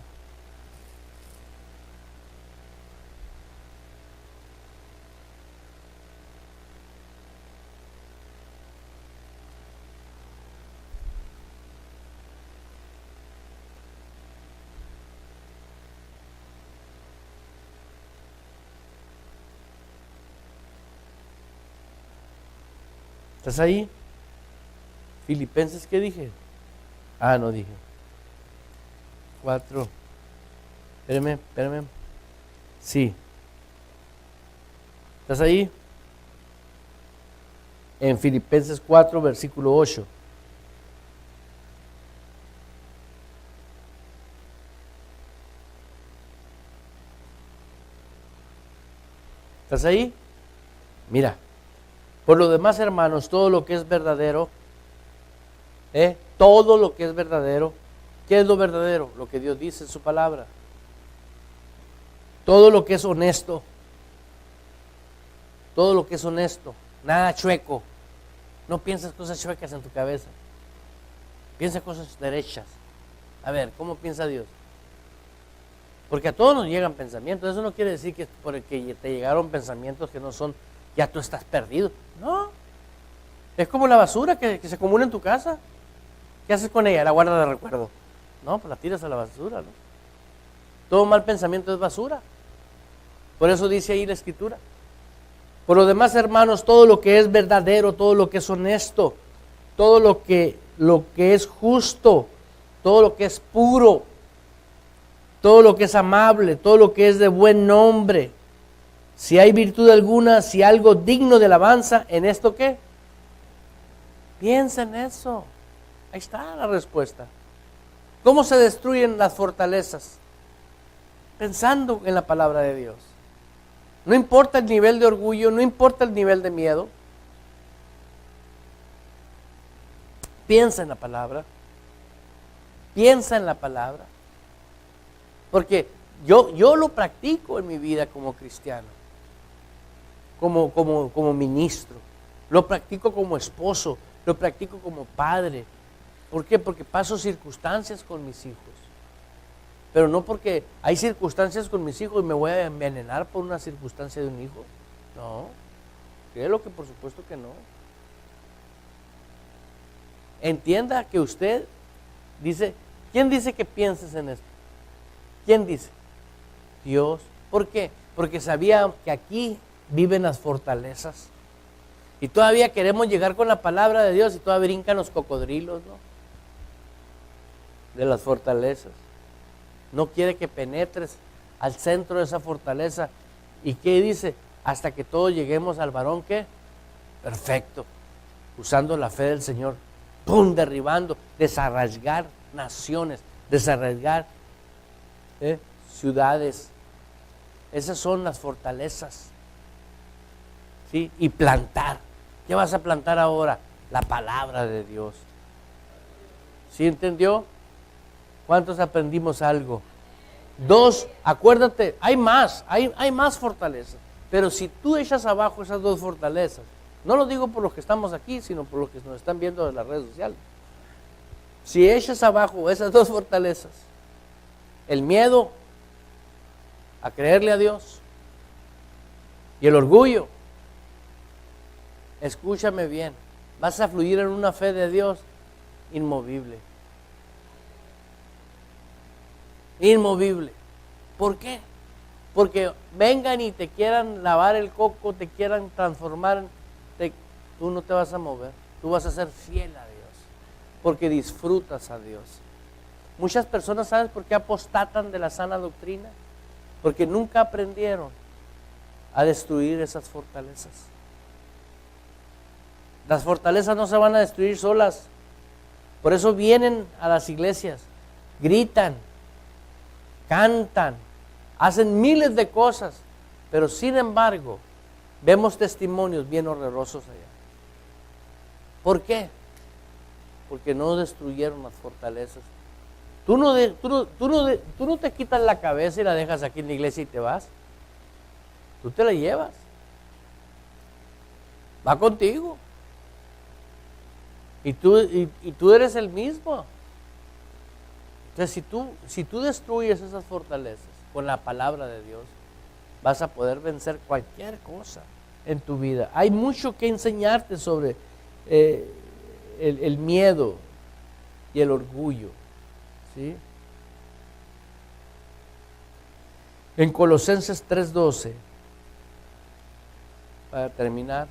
¿Estás ahí? Filipenses, ¿qué dije? No dije. 4. Espérame. Sí. ¿Estás ahí? En Filipenses 4, versículo 8. ¿Estás ahí? Mira. Por lo demás, hermanos, todo lo que es verdadero, todo lo que es verdadero, ¿qué es lo verdadero? Lo que Dios dice en su palabra. Todo lo que es honesto, nada chueco. No pienses cosas chuecas en tu cabeza. Piensa cosas derechas. A ver, ¿cómo piensa Dios? Porque a todos nos llegan pensamientos. Eso no quiere decir que por el que te llegaron pensamientos que no son, ya tú estás perdido. No. Es como la basura que se acumula en tu casa. ¿Qué haces con ella? La guardas de recuerdo. No, pues la tiras a la basura, ¿no? Todo mal pensamiento es basura. Por eso dice ahí la Escritura. Por lo demás, hermanos, todo lo que es verdadero, todo lo que es honesto, todo lo que es justo, todo lo que es puro, todo lo que es amable, todo lo que es de buen nombre, si hay virtud alguna, si algo digno de alabanza, ¿en esto qué? Piensa en eso. Ahí está la respuesta. ¿Cómo se destruyen las fortalezas? Pensando en la palabra de Dios. No importa el nivel de orgullo, no importa el nivel de miedo. Piensa en la palabra. Piensa en la palabra. Porque Yo lo practico en mi vida como cristiano, como ministro, lo practico como esposo, lo practico como padre. ¿Por qué? Porque paso circunstancias con mis hijos. Pero no porque hay circunstancias con mis hijos y me voy a envenenar por una circunstancia de un hijo. No, créelo que por supuesto que no. Entienda que usted dice, ¿quién dice que pienses en esto? ¿Quién dice? Dios. ¿Por qué? Porque sabía que aquí viven las fortalezas. Y todavía queremos llegar con la palabra de Dios y todavía brincan los cocodrilos, ¿no? De las fortalezas. No quiere que penetres al centro de esa fortaleza. ¿Y qué dice? Hasta que todos lleguemos al varón, ¿qué? Perfecto. Usando la fe del Señor. ¡Pum! Derribando, desarraigar naciones, desarraigar ciudades. Esas son las fortalezas. ¿Sí? Y plantar. ¿Qué vas a plantar ahora? La palabra de Dios. ¿Sí entendió? ¿Cuántos aprendimos algo? 2, acuérdate, hay más fortalezas. Pero si tú echas abajo esas 2 fortalezas, no lo digo por los que estamos aquí, sino por los que nos están viendo en las redes sociales. Si echas abajo esas 2 fortalezas, el miedo a creerle a Dios y el orgullo, escúchame bien, vas a fluir en una fe de Dios inmovible. Inmovible. ¿Por qué? Porque vengan y te quieran lavar el coco, te quieran transformar, tú no te vas a mover, tú vas a ser fiel a Dios, porque disfrutas a Dios. Muchas personas, ¿sabes por qué apostatan de la sana doctrina? Porque nunca aprendieron a destruir esas fortalezas. Las fortalezas no se van a destruir solas. Por eso vienen a las iglesias, gritan, cantan, hacen miles de cosas, pero sin embargo, vemos testimonios bien horrorosos allá. ¿Por qué? Porque no destruyeron las fortalezas. Tú no te quitas la cabeza y la dejas aquí en la iglesia y te vas. Tú te la llevas. Va contigo. Y tú eres el mismo. Entonces, si tú destruyes esas fortalezas con la palabra de Dios, vas a poder vencer cualquier cosa en tu vida. Hay mucho que enseñarte sobre el miedo y el orgullo, ¿sí? En Colosenses 3:12, para terminar,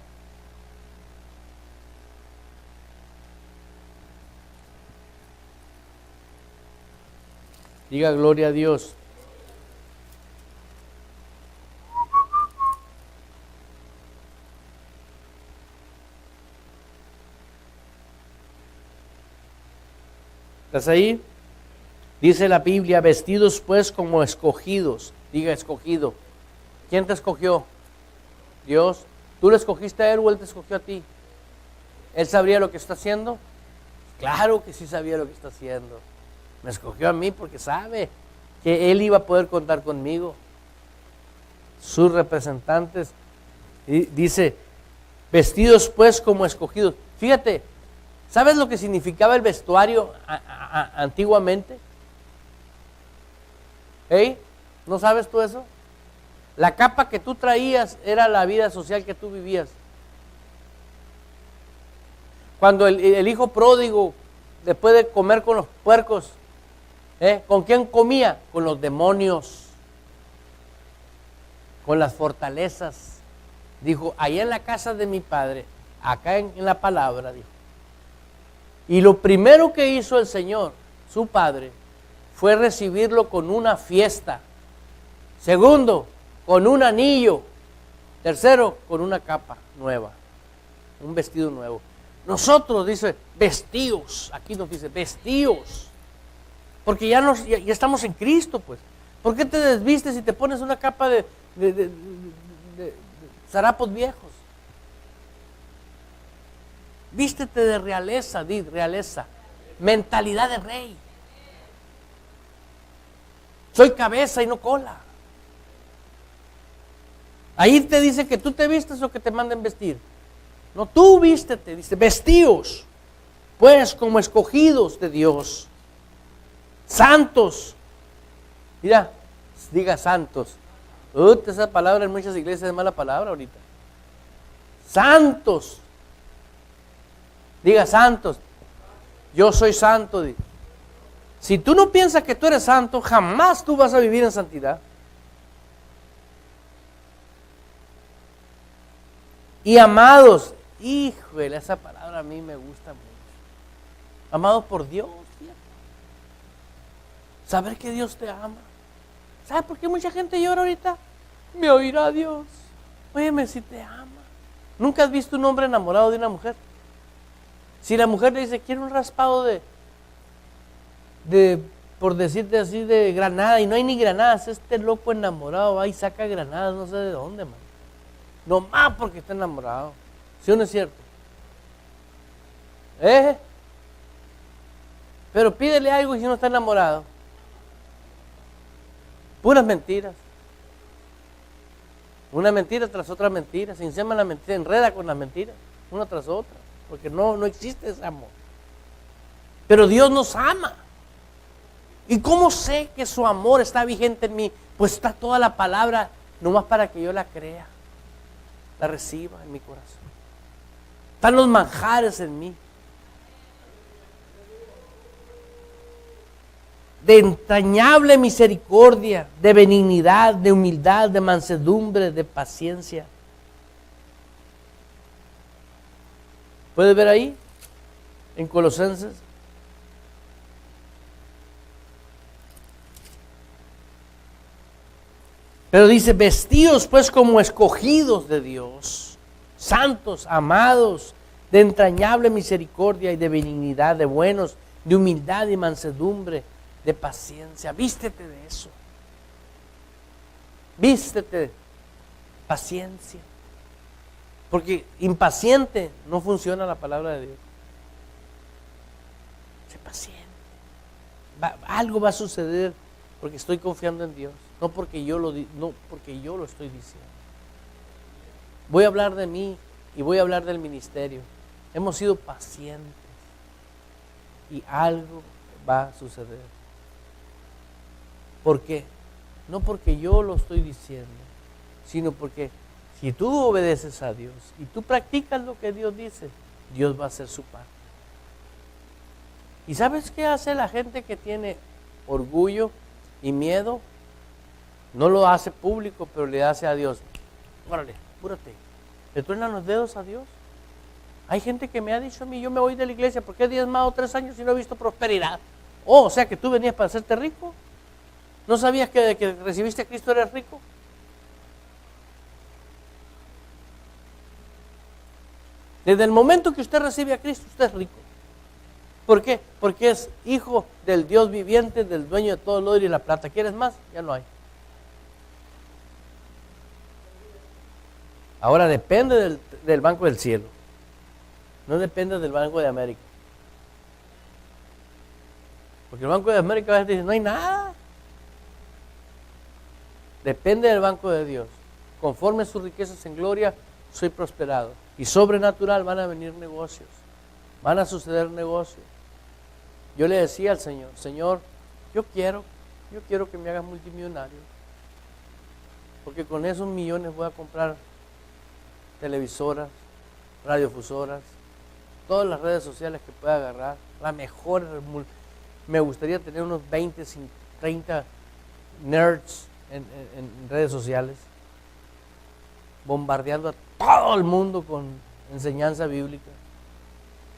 diga gloria a Dios. ¿Estás ahí? Dice la Biblia, vestidos pues como escogidos. Diga escogido. ¿Quién te escogió? Dios. ¿Tú le escogiste a Él o Él te escogió a ti? ¿Él sabría lo que está haciendo? Claro que sí sabía lo que está haciendo. Me escogió a mí porque sabe que Él iba a poder contar conmigo. Sus representantes, dice, vestidos pues como escogidos. Fíjate, ¿sabes lo que significaba el vestuario antiguamente? ¿Hey? ¿No sabes tú eso? La capa que tú traías era la vida social que tú vivías. Cuando el hijo pródigo, después de comer con los puercos, ¿con quién comía? Con los demonios, con las fortalezas. Dijo, allá en la casa de mi padre, acá en la palabra, dijo. Y lo primero que hizo el Señor, su padre, fue recibirlo con una fiesta. Segundo, con un anillo. Tercero, con una capa nueva, un vestido nuevo. Nosotros, dice, vestidos, aquí nos dice, vestidos. Porque ya estamos en Cristo, pues. ¿Por qué te desvistes y te pones una capa de zarapos viejos? Vístete de realeza, realeza. Mentalidad de rey. Soy cabeza y no cola. Ahí te dice que tú te vistes o que te manden vestir. No, tú vístete, dice, vestíos, pues como escogidos de Dios, santos. Mira, diga santos. Esa palabra en muchas iglesias es mala palabra ahorita. Santos. Diga santos. Yo soy santo. Si tú no piensas que tú eres santo, jamás tú vas a vivir en santidad. Y amados, híjole, esa palabra a mí me gusta mucho. Amados por Dios, ¿cierto? Saber que Dios te ama. ¿Sabes por qué mucha gente llora ahorita? Me oirá Dios. Óyeme, si te ama. ¿Nunca has visto un hombre enamorado de una mujer? Si la mujer le dice, quiero un raspado por decirte así, de granada, y no hay ni granadas, este loco enamorado va y saca granadas, no sé de dónde, man. Nomás porque está enamorado. ¿Sí o no es cierto? Pero pídele algo y si no está enamorado. Puras mentiras. Una mentira tras otra mentira. Se encima la mentira, enreda con las mentiras, una tras otra. Porque no existe ese amor. Pero Dios nos ama. ¿Y cómo sé que su amor está vigente en mí? Pues está toda la palabra, nomás para que yo la crea, la reciba en mi corazón. Están los manjares en mí. De entrañable misericordia, de benignidad, de humildad, de mansedumbre, de paciencia. ¿Puedes ver ahí? En Colosenses. Pero dice, vestidos pues como escogidos de Dios, santos, amados, de entrañable misericordia y de benignidad, de buenos, de humildad y mansedumbre, de paciencia. Vístete de eso. Vístete paciencia. Porque impaciente no funciona la palabra de Dios. Sé paciente. Algo va a suceder porque estoy confiando en Dios. No porque yo lo estoy diciendo. Voy a hablar de mí y voy a hablar del ministerio. Hemos sido pacientes y algo va a suceder. ¿Por qué? No porque yo lo estoy diciendo, sino porque si tú obedeces a Dios y tú practicas lo que Dios dice, Dios va a hacer su parte. ¿Y sabes qué hace la gente que tiene orgullo y miedo? No lo hace público, pero le hace a Dios. Órale, apúrate. ¿Le truenan los dedos a Dios? Hay gente que me ha dicho a mí, yo me voy de la iglesia porque he diezmado 3 años y no he visto prosperidad. O sea que tú venías para hacerte rico. ¿No sabías que de que recibiste a Cristo eres rico? Desde el momento que usted recibe a Cristo, usted es rico. ¿Por qué? Porque es hijo del Dios viviente, del dueño de todo el oro y la plata. ¿Quieres más? Ya no hay. Ahora depende del Banco del Cielo. No depende del Banco de América. Porque el Banco de América a veces dice, no hay nada. Depende del Banco de Dios. Conforme a sus riquezas en gloria, soy prosperado. Y sobrenatural van a venir negocios. Van a suceder negocios. Yo le decía al Señor, Señor, yo quiero que me hagas multimillonario. Porque con esos millones voy a comprar televisoras, radiofusoras, todas las redes sociales que pueda agarrar, la mejor. Me gustaría tener unos 20, 30 nerds en redes sociales, bombardeando a todo el mundo con enseñanza bíblica,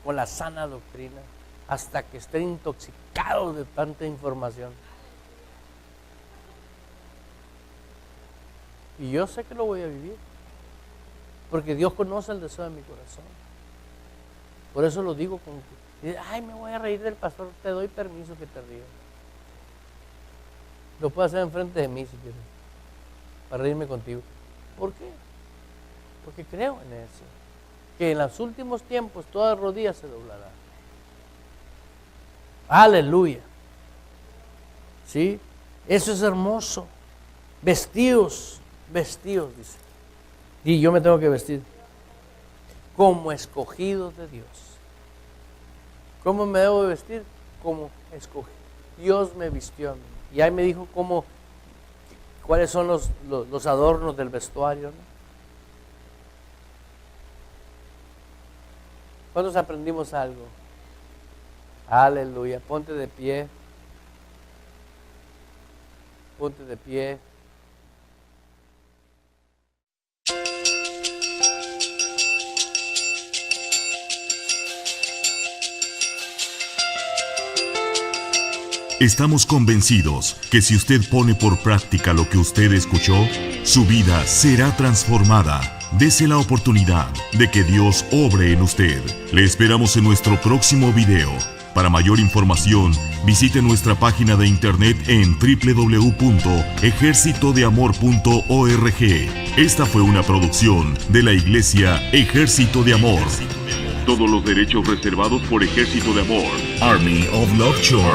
con la sana doctrina, hasta que estén intoxicados de tanta información. Y yo sé que lo voy a vivir, porque Dios conoce el deseo de mi corazón. Por eso lo digo con que, ay, me voy a reír del pastor, te doy permiso que te rías. Lo puedo hacer enfrente de mí si quieres, para reírme contigo. ¿Por qué? Porque creo en eso, que en los últimos tiempos toda rodilla se doblará. Aleluya. ¿Sí? Eso es hermoso. Vestíos, dice. Y yo me tengo que vestir como escogido de Dios. ¿Cómo me debo de vestir? Como escogido. Dios me vistió a mí. Y ahí me dijo cuáles son los adornos del vestuario, ¿no? ¿Cuántos aprendimos algo? Aleluya. Ponte de pie. Ponte de pie. Estamos convencidos que si usted pone por práctica lo que usted escuchó, su vida será transformada. Dese la oportunidad de que Dios obre en usted. Le esperamos en nuestro próximo video. Para mayor información, visite nuestra página de internet en www.ejercitodeamor.org. Esta fue una producción de la Iglesia Ejército de Amor. Todos los derechos reservados por Ejército de Amor. Army of Love Church.